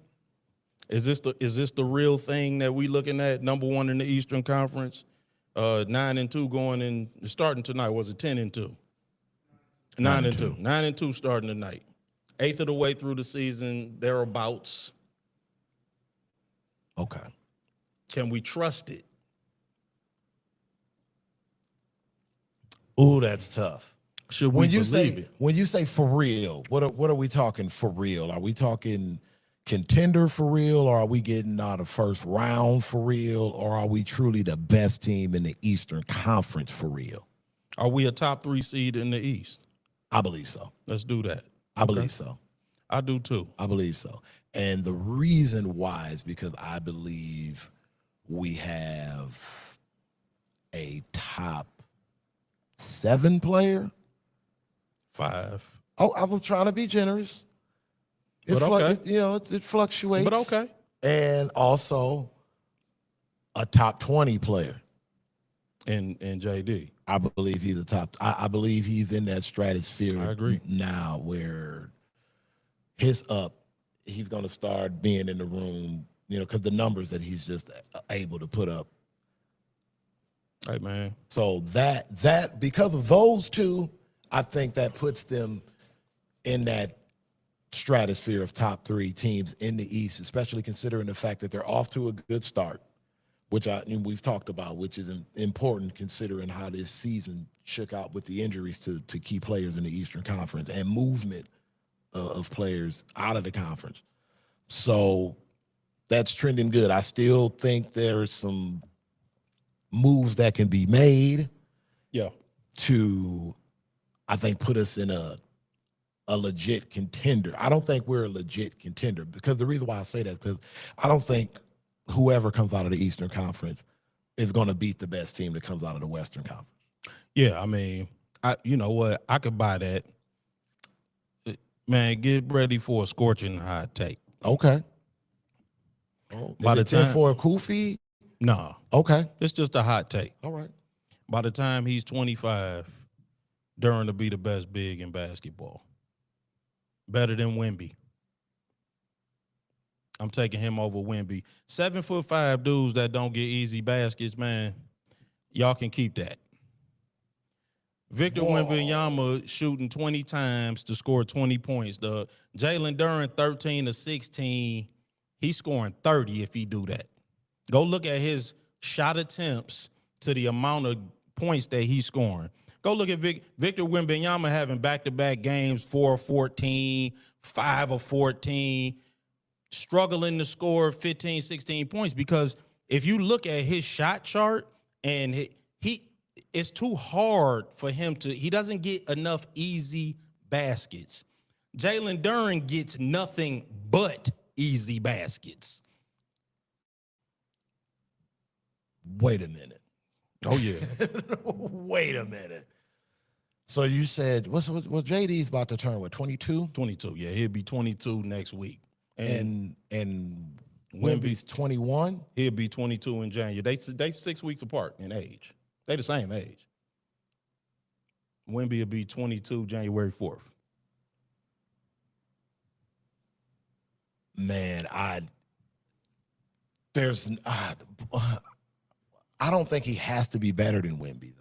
Is this the real thing that we looking at? Number 1 in the Eastern Conference, 9-2 going in starting tonight. Was it 10-2? 9-2. 9-2 starting tonight. 1/8 of the way through the season, thereabouts. Okay. Can we trust it? Ooh, that's tough. Should we believe it? When you say for real, what are we talking for real? Are we talking contender for real, or are we getting out of first round for real, or are we truly the best team in the Eastern Conference for real? Are we a top 3 seed in the East? I believe so. Let's do that. I believe so. I do too. I believe so. And the reason why is because I believe we have a top 7 player. 5. Oh, I was trying to be generous. But okay. It fluctuates. But okay. And also a top 20 player. And JD. I believe he's a top. I believe he's in that stratosphere. I agree. Now where he's going to start being in the room because the numbers that he's just able to put up. Hey, man. So that because of those two, I think that puts them in that stratosphere of top 3 teams in the East, especially considering the fact that they're off to a good start, which we've talked about, which is important considering how this season shook out with the injuries to key players in the Eastern Conference and movement of players out of the conference. So that's trending good. I still think there's some moves that can be made to, I think, put us in a legit contender. I don't think we're a legit contender, because the reason why I say that is because I don't think whoever comes out of the Eastern Conference is going to beat the best team that comes out of the Western Conference. Yeah, I mean, you know what? I could buy that. Man, get ready for a scorching hot take. Okay. Oh, By the time for a Kufi? No. Okay. It's just a hot take. All right. By the time he's 25, Duren to be the best big in basketball. Better than Wemby. I'm taking him over Wemby. 7'5" dudes that don't get easy baskets, man. Y'all can keep that. Victor Wembanyama shooting 20 times to score 20 points. The Jalen Duren 13 to 16. He's scoring 30 if he do that. Go look at his shot attempts to the amount of points that he's scoring. Go look at Victor Wembanyama having back-to-back games, 4 of 14, 5 of 14, struggling to score 15, 16 points. Because if you look at his shot chart, and it's too hard for him to, he doesn't get enough easy baskets. Jalen Duren gets nothing but easy baskets. Wait a minute. Oh, yeah. Wait a minute. So you said, well, JD's about to turn, 22? 22, yeah. He'll be 22 next week. And Wemby's 21? He'll be 22 in January. They 6 weeks apart in age. They the same age. Wemby will be 22 January 4th. Man, I don't think he has to be better than Wemby, though.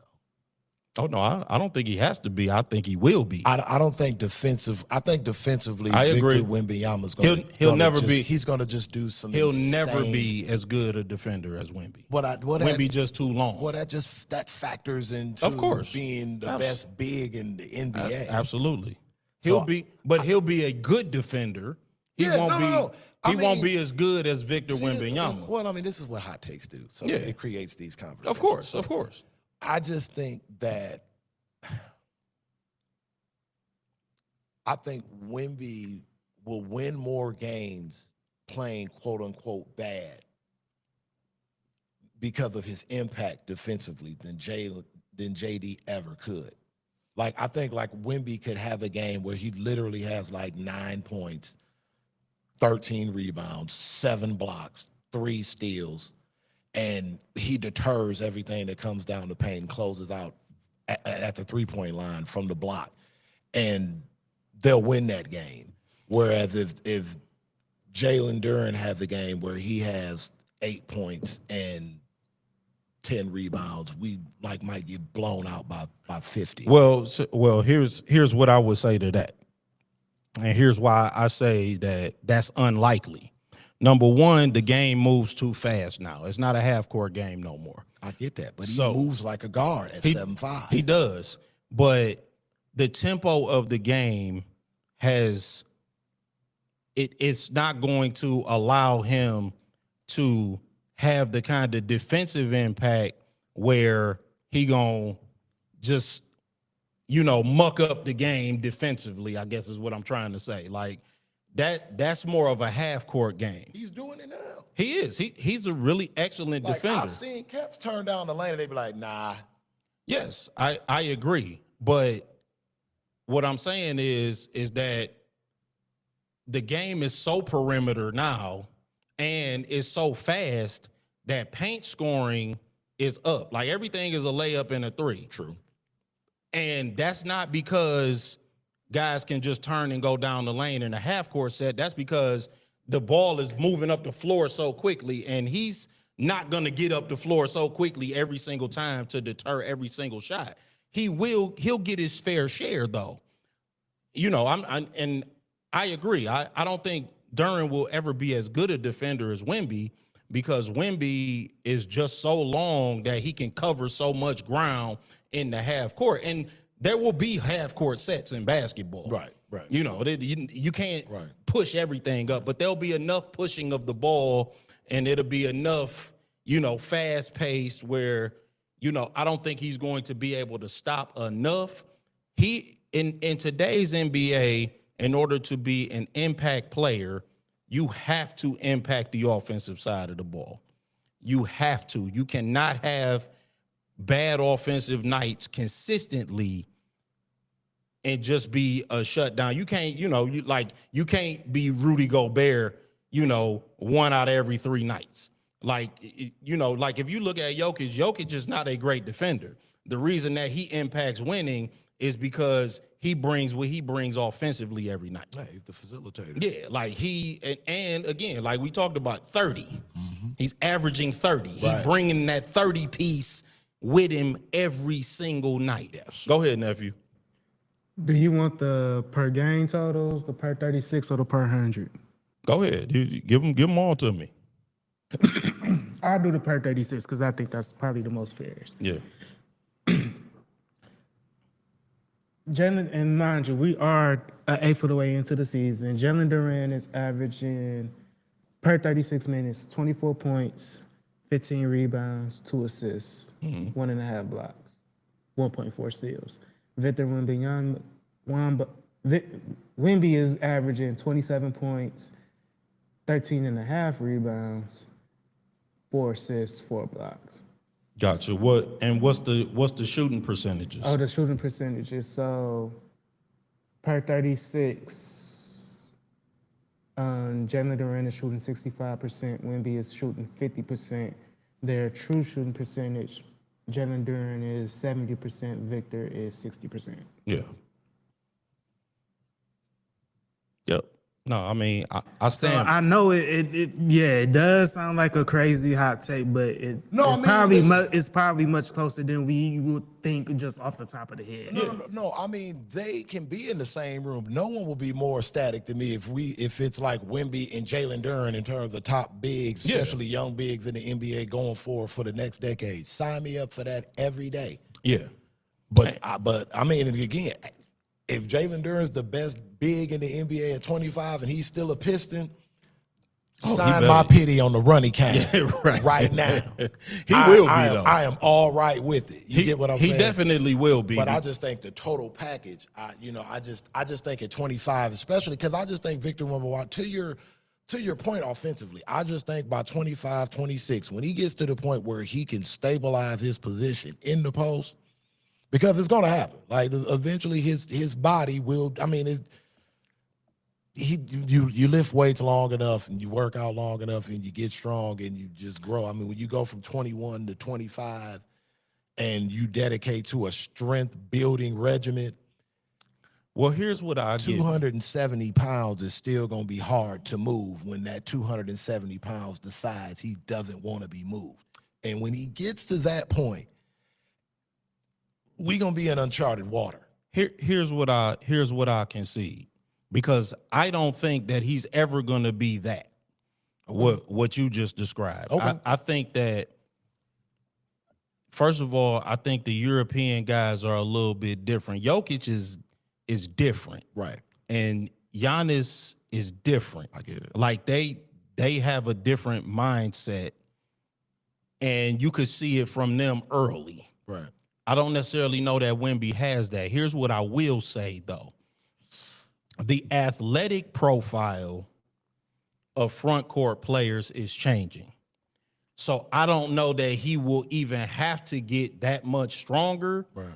Oh, no, I don't think he has to be. I think he will be. I don't think defensively, I agree. Victor Wembanyama's going to he'll never be. He's going to just do some He'll insane, never be as good a defender as Wemby. Wemby just too long. Well, that factors into, of course, being the best big in the NBA. Absolutely. He'll be a good defender. He won't be as good as Victor Wembanyama. Well, I mean, this is what hot takes do. So it creates these conversations. Of course. I just think that Wemby will win more games playing quote unquote bad because of his impact defensively than JD ever could. Like, I think like Wemby could have a game where he literally has like 9 points, 13 rebounds, 7 blocks, 3 steals, and he deters everything that comes down the paint and closes out at the 3-point line from the block, and they'll win that game. Whereas if Jalen Duren has a game where he has 8 points and 10 rebounds, we might get blown out by 50. Well, here's what I would say to that, and here's why I say that's unlikely. Number one, the game moves too fast now. It's not a half-court game no more. I get that, but he moves like a guard at 7'5". He does, but the tempo of the game it's not going to allow him to have the kind of defensive impact where he gonna just, muck up the game defensively, I guess is what I'm trying to say. Like, that's more of a half-court game. He's doing it now. He is. He's a really excellent defender. I've seen cats turn down the lane and they be like, nah. Yes, I agree. But what I'm saying is that the game is so perimeter now and it's so fast that paint scoring is up. Like, everything is a layup and a 3. True. And that's not because guys can just turn and go down the lane in a half-court set. That's because the ball is moving up the floor so quickly, and he's not going to get up the floor so quickly every single time to deter every single shot. He'll get his fair share though. You know, and I agree. I don't think Duren will ever be as good a defender as Wemby, because Wemby is just so long that he can cover so much ground in the half court. And there will be half court sets in basketball. Right. You know, you can't push everything up, but there'll be enough pushing of the ball, and it'll be enough, you know, fast paced where, you know, I don't think he's going to be able to stop enough. In today's NBA, in order to be an impact player, you have to impact the offensive side of the ball. You have to. You cannot have bad offensive nights consistently and just be a shutdown. You can't, you know, you can't be Rudy Gobert, you know, 1 out of every 3 nights. Like, you know, like if you look at Jokic is not a great defender. The reason that he impacts winning is because he brings what he brings offensively every night. Hey, he's the facilitator. Yeah, like and again, like we talked about 30. Mm-hmm. He's averaging 30. Right. He's bringing that 30 piece with him every single night. Yes. Go ahead, nephew. Do you want the per game totals, the per 36, or the per 100? Go ahead. You give them all to me. I'll do the per 36 because I think that's probably the most fairest. Yeah. Jalen, and mind you, we are an eighth of the way into the season. Jalen Duren is averaging per 36 minutes, 24 points, 15 rebounds, 2 assists, 1.5 blocks, 1.4 steals. Victor Wemby is averaging 27 points, 13.5 rebounds, 4 assists, 4 blocks. Gotcha. What's the shooting percentages? Oh, the shooting percentages. So per 36, Jalen Duren is shooting 65%. Wemby is shooting 50%. Their true shooting percentage, Jalen Duren is 70%. Victor is 60%. Yeah. Yep. No, I mean, I stand. So I know it does sound like a crazy hot take, but it's probably much closer than we would think just off the top of the head. No. I mean, they can be in the same room. No one will be more ecstatic than me if it's like Wemby and Jalen Duren in terms of the top bigs, especially young bigs in the NBA going for the next decade. Sign me up for that every day. Yeah. But I mean, again, if Jalen Duren's the best big in the NBA at 25 and he's still a Piston, sign my pity on the running count right now. He will be, though. I am all right with it. You get what I'm saying? He definitely will be. But I just think the total package, I just think at 25, especially because I just think Victor Wembanyama, to your point offensively, I just think by 25, 26, when he gets to the point where he can stabilize his position in the post, because it's going to happen. Like, eventually his body will, I mean, you lift weights long enough and you work out long enough and you get strong and you just grow. I mean, when you go from 21 to 25 and you dedicate to a strength building regimen, well, here's what I get. 270 pounds is still going to be hard to move when that 270 pounds decides he doesn't want to be moved. And when he gets to that point, we're going to be in uncharted water. Here's what I concede, because I don't think that he's ever going to be that, what you just described. Okay. I think that, first of all, I think the European guys are a little bit different. Jokic is different. Right. And Giannis is different. I get it. Like, they have a different mindset, and you could see it from them early. Right. I don't necessarily know that Wemby has that. Here's what I will say, though. The athletic profile of front court players is changing. So I don't know that he will even have to get that much stronger. Right.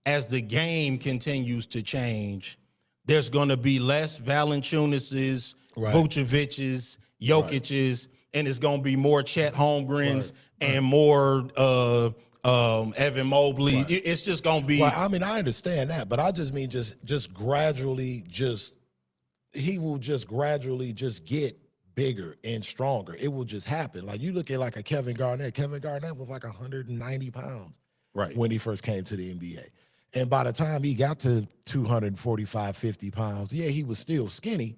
As the game continues to change. There's going to be less Valanciunas, Vucevic's, Jokic's, and it's going to be more Chet Holmgrens and more Evan Mobley. Right. It's just going to be. Well, I mean, I understand that, but I just mean just gradually, he will just gradually just get bigger and stronger. It will just happen. Like you look at like a Kevin Garnett. Kevin Garnett was like 190 pounds when he first came to the NBA. And by the time he got to 245, 50 pounds, yeah, he was still skinny,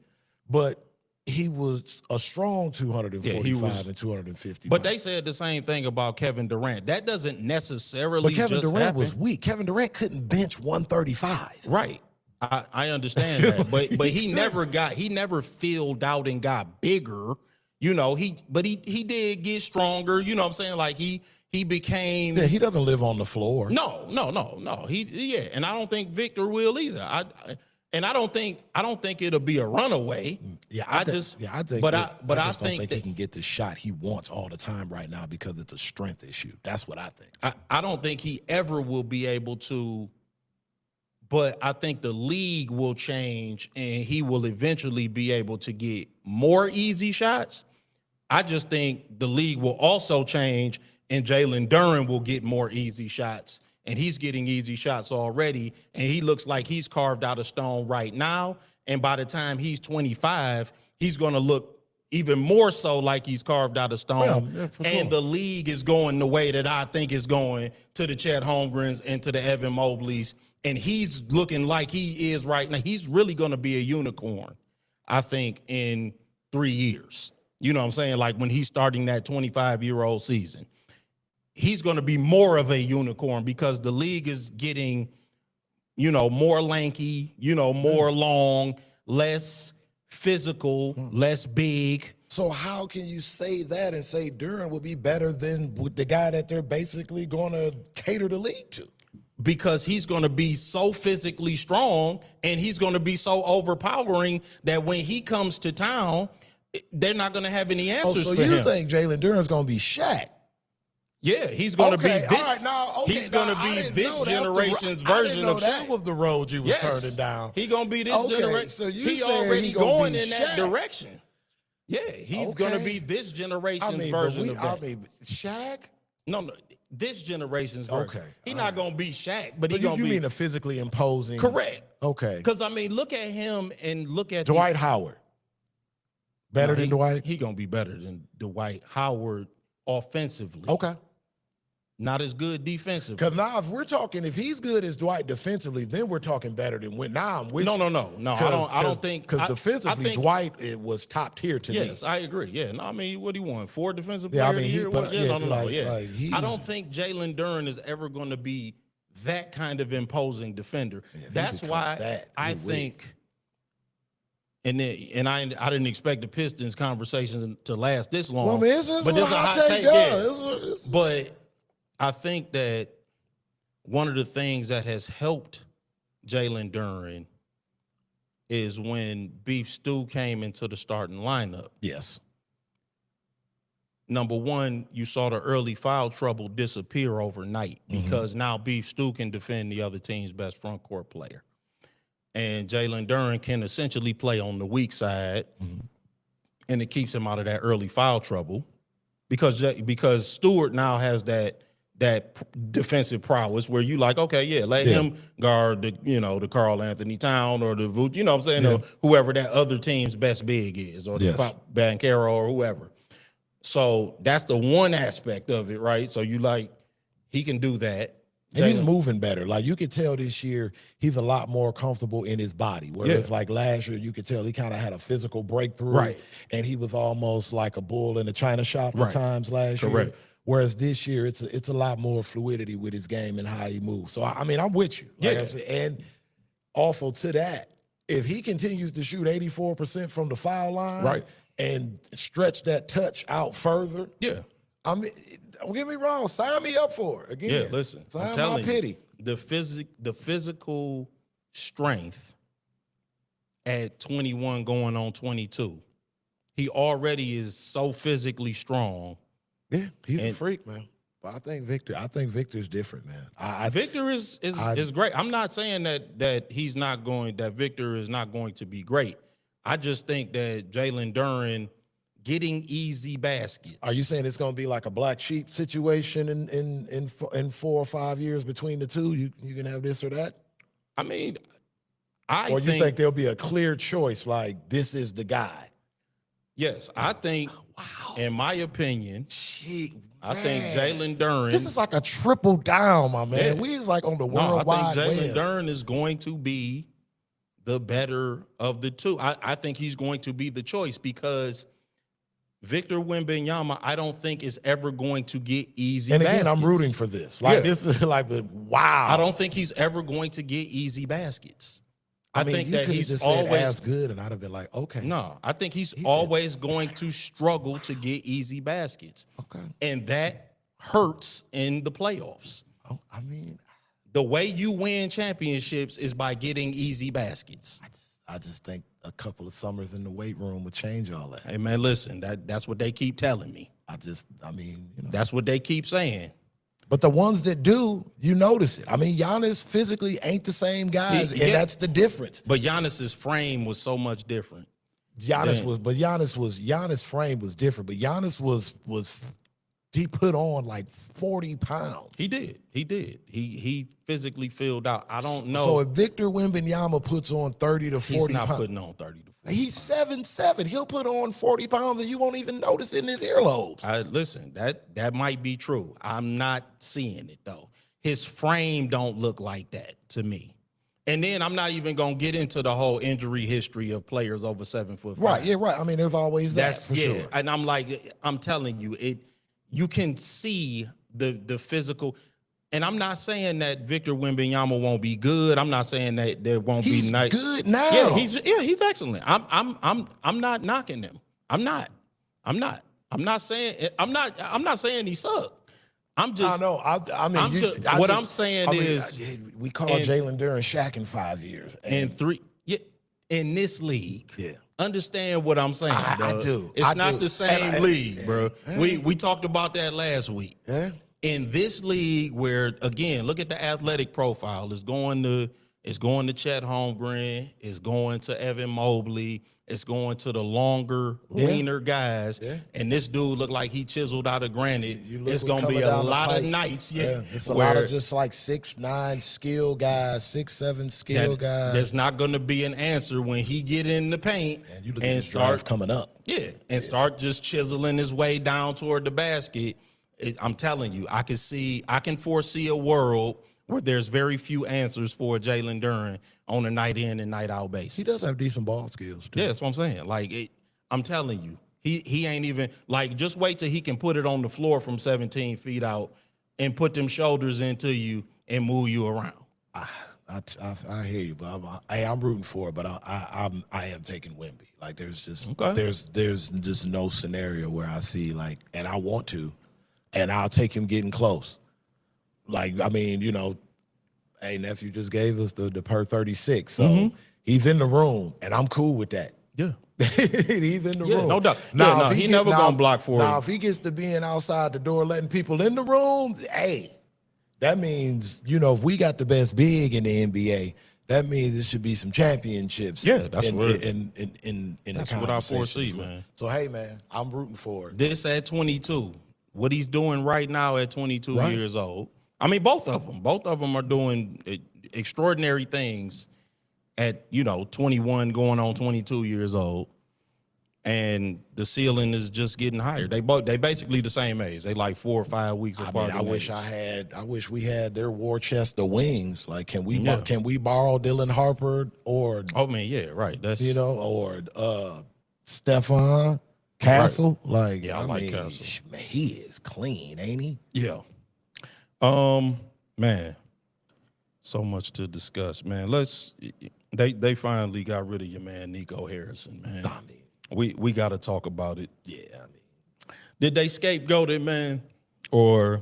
but he was a strong 245 and 250 But pounds. they said the same thing about Kevin Durant. That doesn't necessarily But Kevin just Durant happen. was weak. Kevin Durant couldn't bench 135. Right. I understand that. But he never filled out and got bigger. You know, he did get stronger. You know what I'm saying? Like he became. Yeah, he doesn't live on the floor. No. And I don't think Victor will either. I don't think it'll be a runaway. Yeah, I think But I I just don't think that he can get the shot he wants all the time right now because it's a strength issue. That's what I think. I don't think he ever will be able to. But I think the league will change and he will eventually be able to get more easy shots. I just think the league will also change and Jalen Duren will get more easy shots. And he's getting easy shots already. And he looks like he's carved out of stone right now. And by the time he's 25, he's going to look even more so like he's carved out of stone. Yeah, for and sure. the league is going the way that I think is going to the Chet Holmgrens and to the Evan Mobleys. And he's looking like he is right now. He's really going to be a unicorn, I think, in 3 years. You know what I'm saying? Like when he's starting that 25-year-old season. He's going to be more of a unicorn because the league is getting, more lanky, more long, less physical, less big. So how can you say that and say Duren will be better than the guy that they're basically going to cater the league to? Because he's going to be so physically strong and he's going to be so overpowering that when he comes to town, they're not going to have any answers so for you him. think Jalen Duren's going to be Shaq? Yeah, he's going to be this. All right, now, he's going to be this generation's version of Shaq. That was the road you was turning down. He's going to be this generation. So he saying already he gonna going be in that Shaq. direction. Yeah, he's going to be this generation's version of that. Shaq? No, this generation's version. Okay, He's not going to be Shaq, but he's going to be. You mean a physically imposing? Correct. Okay. Because, look at him and look at Dwight Howard. Better than Dwight? He's going to be better than Dwight Howard offensively. Okay. Not as good defensively. Because now if he's good as Dwight defensively, then we're talking better than when. Now I'm with you. No. I don't think. Because defensively, Dwight was top tier to me. Yes, I agree. Yeah. No, what do you want? 4 defensive Yeah, players a year? no. I don't think Jalen Duren is ever going to be that kind of imposing defender. Yeah, that's why I think. And I didn't expect the Pistons conversation to last this long. Well, man, but this is a hot take. Yeah. But I think that one of the things that has helped Jalen Duren is when Beef Stew came into the starting lineup. Yes. Number one, you saw the early foul trouble disappear overnight because now Beef Stew can defend the other team's best front court player. And Jalen Duren can essentially play on the weak side, and it keeps him out of that early foul trouble because Stewart now has that defensive prowess where you like, okay, let him guard the Karl Anthony Town or the, you know what I'm saying, or whoever that other team's best big is, or the Banchero or whoever. So that's the one aspect of it, right? So you like, he can do that. And he's moving better. Like you could tell this year, he's a lot more comfortable in his body. Whereas like last year, you could tell he kind of had a physical breakthrough. Right. And he was almost like a bull in a china shop at times last year. Whereas this year, it's a lot more fluidity with his game and how he moves. So, I'm with you. And also to that, if he continues to shoot 84% from the foul line and stretch that touch out further, don't get me wrong, sign me up for it. Again, listen, sign my pity. The physical strength at 21 going on 22, he already is so physically strong. Yeah, he's a freak, man. But I think Victor's different, man. Victor is great. I'm not saying that Victor is not going to be great. I just think that Jalen Duren getting easy baskets. Are you saying it's going to be like a black sheep situation in 4 or 5 years between the two? You can have this or that? I mean, Or you think there'll be a clear choice, like this is the guy? Yes, I think, in my opinion, I think Man. Jalen Duren. This is like a triple down, my man. Yeah. We is like on the No, I worldwide think Jalen web. Duren is going to be the better of the two. I think he's going to be the choice because Victor Wembanyama, I don't think is ever going to get easy And again, baskets. I'm rooting for this. Like this is like wow. I don't think he's ever going to get easy baskets. I mean, think you that could have he's just always said as good, and I'd have been like, okay. no. I think he's always going to struggle to get easy baskets. Okay. And that hurts in the playoffs. Oh, I mean, The way you win championships is by getting easy baskets. I just think a couple of summers in the weight room would change all that. Hey man, listen, that's what they keep telling me. I mean, you know. That's what they keep saying. But the ones that do, you notice it. I mean, Giannis physically ain't the same guys, and that's the difference. But Giannis's frame was so much different. Giannis' frame was different. But Giannis was he put on like 40 pounds. He did. He physically filled out. I don't know. So if Victor Wembanyama puts on 30 to 40 he's not pounds, putting on 30 to 40. he's 7'7". He'll put on 40 pounds and you won't even notice it in his earlobes. Listen, that might be true. I'm not seeing it though. His frame don't look like that to me. And then I'm not even gonna get into the whole injury history of players over 7'5". Right, yeah, right. I mean, there's always that for sure. And I'm telling you, you can see the physical. And I'm not saying that Victor Wembanyama won't be good. I'm not saying that there won't be nice. He's good now. Yeah, he's excellent. I'm not knocking him. I'm not saying he sucked. I'm just. I know. I'm saying is we call Jalen Duren Shaq in 5 years. And three. Yeah, in this league. Yeah. Understand what I'm saying. I do. It's not the same league, yeah. bro. We talked about that last week. Yeah. In this league, where again, look at the athletic profile. It's going to Chet Holmgren. It's going to Evan Mobley. It's going to the longer, leaner guys. Yeah. And this dude looked like he chiseled out of granite. It's going to be a lot of nights. Yeah. It's a lot of just like 6'9" skill guys, 6'7" skill guys. There's not going to be an answer when he get in the paint and start coming up. Yeah, and start just chiseling his way down toward the basket. I'm telling you, I can foresee a world where there's very few answers for Jalen Duren on a night in and night out basis. He does have decent ball skills too. Yeah, that's what I'm saying. Like, I'm telling you, he ain't even like. Just wait till he can put it on the floor from 17 feet out and put them shoulders into you and move you around. I hear you, but I'm rooting for it. But I am taking Wemby. Like, there's just there's just no scenario where I see like, and I want to, and I'll take him getting close. Like, I mean, you know, hey, nephew just gave us the per 36. So he's in the room, and I'm cool with that. Yeah. He's in the room. No doubt. Now, he never going to block for Now, if he gets to being outside the door, letting people in the room, hey, that means, you know, if we got the best big in the NBA, that means it should be some championships. Yeah, that's in that's the what I foresee, man. So, hey, man, I'm rooting for it. This at 22, what he's doing right now at 22 years old. I mean, both of them are doing extraordinary things at, you know, 21 going on 22 years old. And the ceiling is just getting higher. They basically the same age. They like 4 or 5 weeks apart. I wish we had their war chest, the wings. Like, can we borrow Dylan Harper or That's, you know, or Stefan Castle? Like, I like Castle. Man, he is clean, ain't he? Yeah. Man, so much to discuss, man. They finally got rid of your man Nico Harrison, man. I mean, we got to talk about it. Yeah, I mean, did they scapegoat him, man, or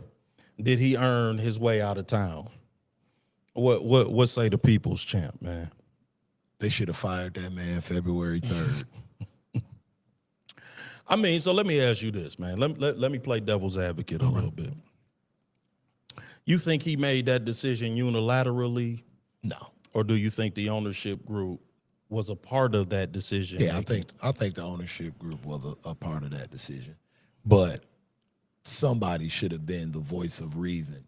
did he earn his way out of town? What say the people's champ, man? They should have fired that man February 3rd. I mean, so let me ask you this, man. Let me play devil's advocate a little bit. You think he made that decision unilaterally? No. Or do you think the ownership group was a part of that decision? Yeah, I think the ownership group was a part of that decision. But somebody should have been the voice of reason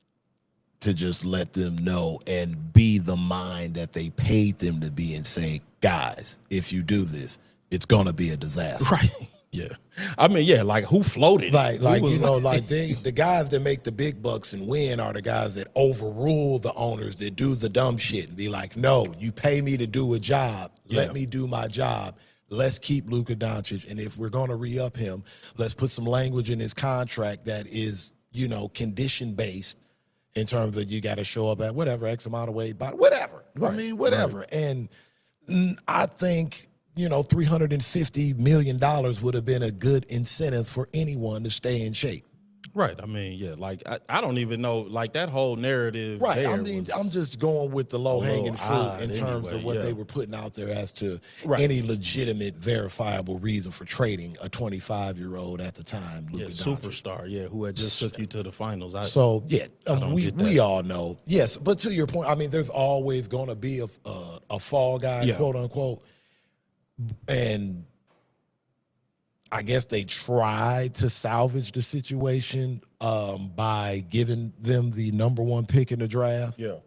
to just let them know and be the mind that they paid them to be and say, guys, if you do this, it's going to be a disaster. Right. Yeah. I mean, yeah, like who floated? Like, Who was the guys that make the big bucks and win are the guys that overrule the owners that do the dumb shit and be like, no, you pay me to do a job. Let me do my job. Let's keep Luka Doncic. And if we're going to re-up him, let's put some language in his contract that is, condition-based in terms of you got to show up at whatever, X amount of weight, but whatever. Right. I mean, whatever. Right. And I think, $350 million would have been a good incentive for anyone to stay in shape. Right. I mean, yeah, like I don't even know, like that whole narrative. Right. I mean, I'm just going with the low-hanging fruit in terms of what they were putting out there as to any legitimate, verifiable reason for trading a 25-year-old at the time. Luka superstar, who had just took you to the finals. We all know. Yes, but to your point, I mean, there's always going to be a fall guy, quote unquote. And I guess they tried to salvage the situation by giving them the number 1 pick in the draft. Yeah.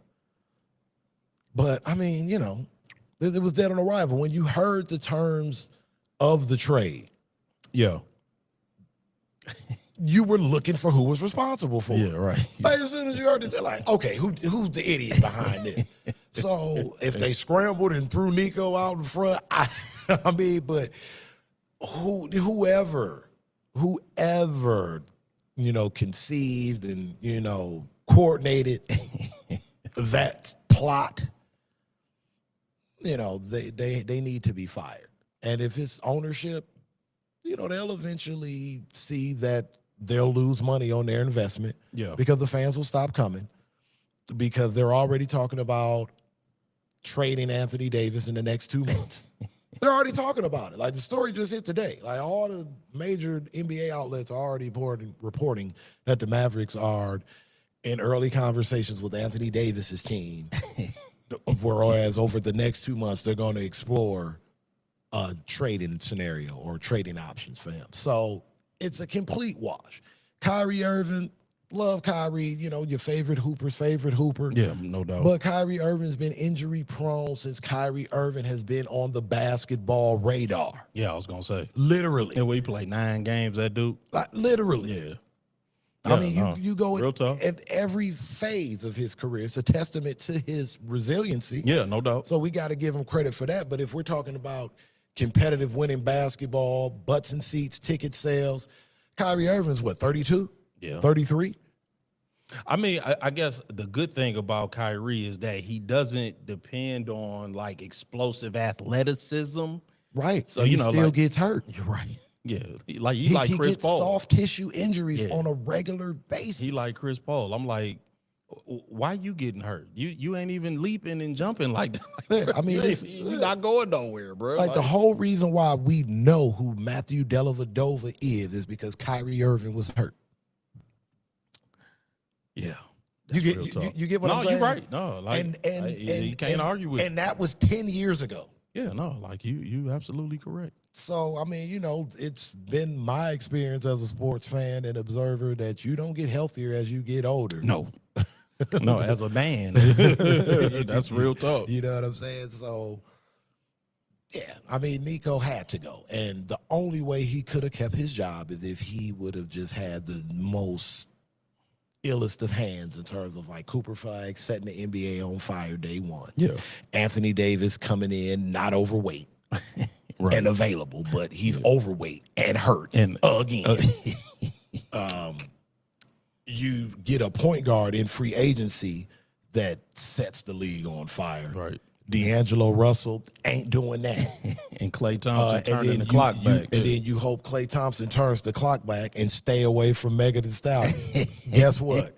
But, I mean, it was dead on arrival. When you heard the terms of the trade, you were looking for who was responsible for it. Yeah, right. Like, as soon as you heard it, they're like, okay, who's the idiot behind it? So if they scrambled and threw Nico out in front, I mean, but whoever, conceived and, coordinated that plot, they need to be fired. And if it's ownership, they'll eventually see that they'll lose money on their investment because the fans will stop coming because they're already talking about trading Anthony Davis in the next 2 months. They're already talking about it. Like, the story just hit today. Like, all the major NBA outlets are already reporting that the Mavericks are in early conversations with Anthony Davis's team, whereas over the next 2 months, they're going to explore a trading scenario or trading options for him. So it's a complete wash. Kyrie Irving, love Kyrie, your favorite hooper's favorite hooper. Yeah, no doubt. But Kyrie Irving's been injury prone since Kyrie Irving has been on the basketball radar. Yeah, I was going to say. Literally. And we played 9 games, that dude. Like, literally. Yeah. I mean, you go at every phase of his career. It's a testament to his resiliency. Yeah, no doubt. So we got to give him credit for that. But if we're talking about competitive winning basketball, butts and seats, ticket sales, Kyrie Irving's what, 32? Yeah. 33? I mean, I guess the good thing about Kyrie is that he doesn't depend on like explosive athleticism. Right. So, and he still gets hurt. You're right. Yeah. He Chris gets Paul. Soft tissue injuries on a regular basis. He like Chris Paul. I'm like, why you getting hurt? You ain't even leaping and jumping like that. I mean, you're not going nowhere, bro. Like, the whole reason why we know who Matthew Dellavedova is because Kyrie Irving was hurt. Yeah. You get what I'm saying? No, you're right. No, like, you can't argue with it. And that was 10 years ago. Yeah, no, like you absolutely correct. So, I mean, it's been my experience as a sports fan and observer that you don't get healthier as you get older. No. No, as a man. That's real talk. You know what I'm saying? So, yeah, I mean, Nico had to go. And the only way he could have kept his job is if he would have just had the most illest of hands in terms of like Cooper Flag setting the NBA on fire day one. Yeah. Anthony Davis coming in, not overweight and available, but he's overweight and hurt again. You get a point guard in free agency that sets the league on fire. Right. D'Angelo Russell ain't doing that. And Klay Thompson turning the clock back. And then you hope Klay Thompson turns the clock back and stay away from Megan Thee Stallion. Guess what?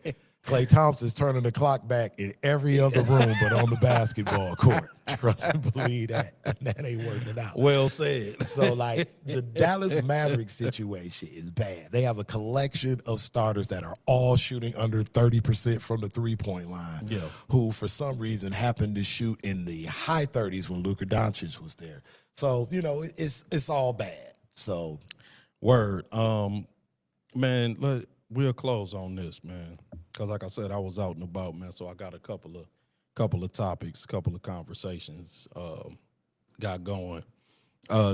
Klay Thompson's turning the clock back in every other room but on the basketball court. Trust and believe that. That ain't working out. Well said. So, like, the Dallas Mavericks situation is bad. They have a collection of starters that are all shooting under 30% from the three-point line, who for some reason happened to shoot in the high 30s when Luka Doncic was there. So, it's all bad. So, word. Man, we'll close on this, man. Because like I said, I was out and about, man, so I got a couple of topics, couple of conversations got going.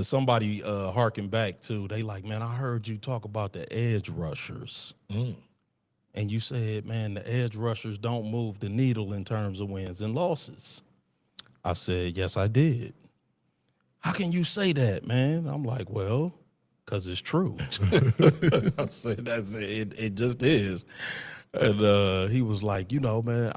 Somebody harking back to, they like, man, I heard you talk about the edge rushers. And you said, man, the edge rushers don't move the needle in terms of wins and losses. I said, yes, I did. How can you say that, man? I'm like, well, because it's true. I said, that's it. It just is. And he was like, you know, man,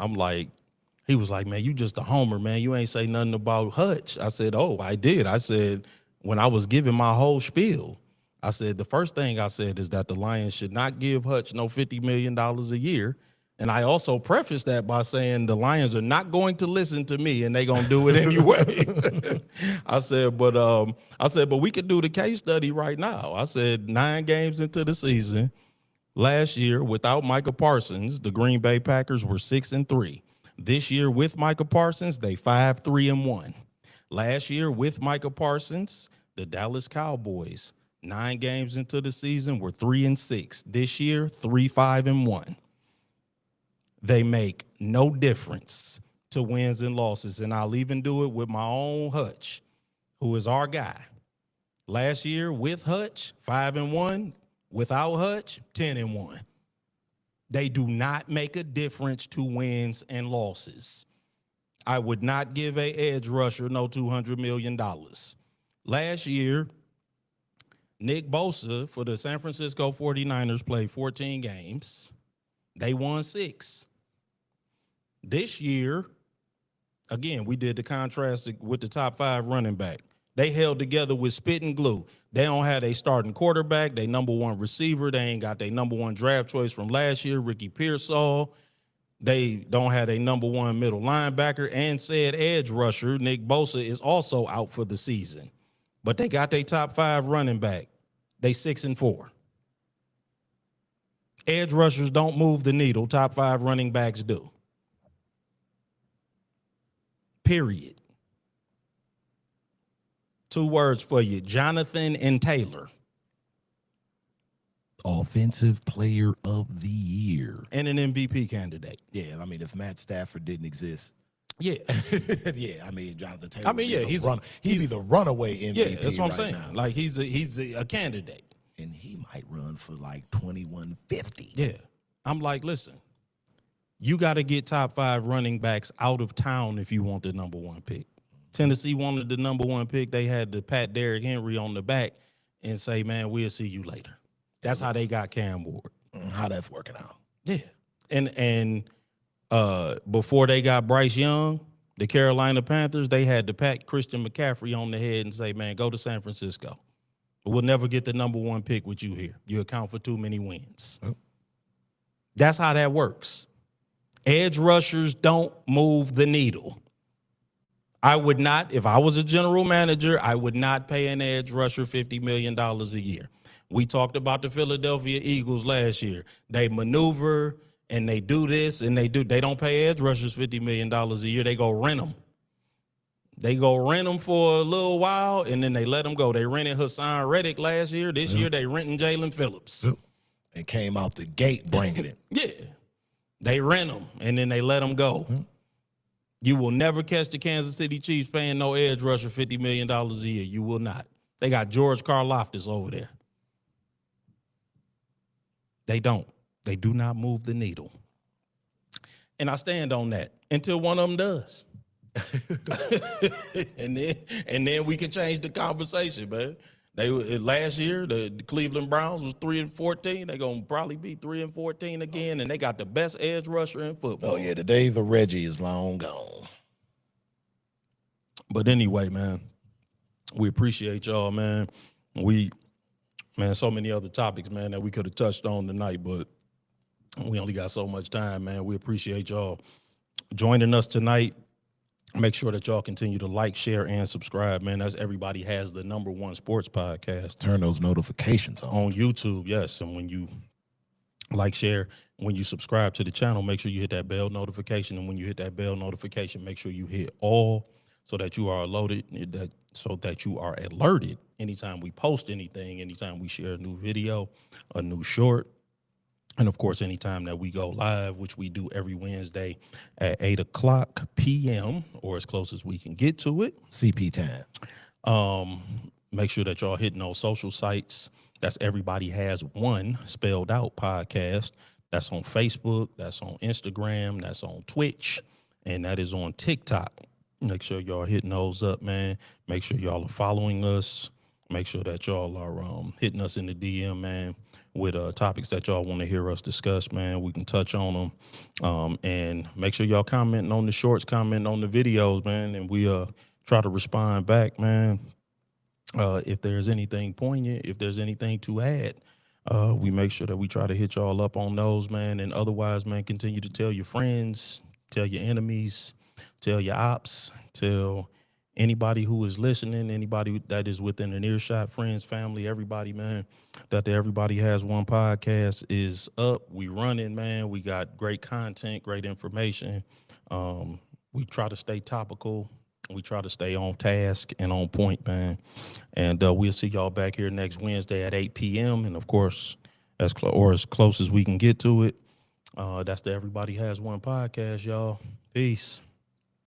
he was like, man, you just a homer, man. You ain't say nothing about Hutch. I said, oh, I did. I said, when I was giving my whole spiel, I said, the first thing I said is that the Lions should not give Hutch no $50 million a year. And I also prefaced that by saying the Lions are not going to listen to me and they're going to do it anyway. I said, but we could do the case study right now. I said 9 games into the season, last year without Micah Parsons, the Green Bay Packers were 6-3. This year with Micah Parsons, they 5-3-1. Last year with Micah Parsons, the Dallas Cowboys, 9 games into the season, were 3-6. This year, 3-5-1. They make no difference to wins and losses, and I'll even do it with my own Hutch, who is our guy. Last year with Hutch, 5-1. Without Hutch, 10-1. They do not make a difference to wins and losses. I would not give a edge rusher no $200 million. Last year, Nick Bosa for the San Francisco 49ers played 14 games. They won 6. This year, again, we did the contrast with the top 5 running back. They held together with spit and glue. They don't have a starting quarterback, they number 1 receiver. They ain't got their number 1 draft choice from last year, Ricky Pearsall. They don't have a number 1 middle linebacker, and said edge rusher, Nick Bosa, is also out for the season. But they got their top 5 running back. They 6-4. Edge rushers don't move the needle. Top 5 running backs do. Period. 2 words for you, Jonathan and Taylor. Offensive Player of the Year. And an MVP candidate. Yeah, I mean, if Matt Stafford didn't exist. Yeah. Yeah, I mean, Jonathan Taylor. I mean, yeah, he'd be the runaway MVP. Yeah, that's what I'm saying. Now. Like, he's a candidate. And he might run for like 2150. Yeah. I'm like, listen, you got to get top 5 running backs out of town if you want the number 1 pick. Tennessee wanted the number 1 pick. They had to pat Derrick Henry on the back and say, man, we'll see you later. That's how they got Cam Ward. How that's working out. Yeah. And before they got Bryce Young, the Carolina Panthers, they had to pat Christian McCaffrey on the head and say, man, go to San Francisco. We'll never get the number 1 pick with you here. You account for too many wins. Oh. That's how that works. Edge rushers don't move the needle. I would not, if I was a general manager, I would not pay an edge rusher $50 million a year. We talked about the Philadelphia Eagles last year. They maneuver and they do this and they don't pay edge rushers $50 million a year. They go rent them. They go rent them for a little while and then they let them go. They rented Hassan Reddick last year. This year they renting Jalen Phillips. And came out the gate bringing it. Yeah. They rent them and then they let them go. You will never catch the Kansas City Chiefs paying no edge rusher $50 million a year. You will not. They got George Karlaftis over there. They don't. They do not move the needle. And I stand on that until one of them does. and then we can change the conversation, man. Last year, the Cleveland Browns was 3-14. They're gonna probably be 3-14 again, and they got the best edge rusher in football. Oh yeah, the days of Reggie is long gone. But anyway, man, we appreciate y'all, man. So many other topics, man, that we could have touched on tonight, but we only got so much time, man. We appreciate y'all joining us tonight. Make sure that y'all continue to like, share, and subscribe, man. That's Everybody Has the Number 1 Sports Podcast. Turn those notifications on YouTube, yes. And when you like, share, when you subscribe to the channel, make sure you hit that bell notification. And when you hit that bell notification, make sure you hit all so that you are alerted, anytime we post anything, anytime we share a new video, a new short. And, of course, anytime that we go live, which we do every Wednesday at 8 p.m. or as close as we can get to it. CP time. Make sure that y'all hitting those social sites. That's Everybody Has One Spelled Out podcast. That's on Facebook. That's on Instagram. That's on Twitch. And that is on TikTok. Make sure y'all hitting those up, man. Make sure y'all are following us. Make sure that y'all are hitting us in the DM, man, with topics that y'all want to hear us discuss, man. We can touch on them. And make sure y'all commenting on the shorts, commenting on the videos, man. And we try to respond back, man. If there's anything poignant, if there's anything to add, we make sure that we try to hit y'all up on those, man. And otherwise, man, continue to tell your friends, tell your enemies, tell your ops, tell anybody who is listening, anybody that is within an earshot, friends, family, everybody, man, that the Everybody Has One podcast is up. We running, man. We got great content, great information. We try to stay topical. We try to stay on task and on point, man. And we'll see y'all back here next Wednesday at 8 p.m. And, of course, as close as we can get to it, that's the Everybody Has One podcast, y'all. Peace.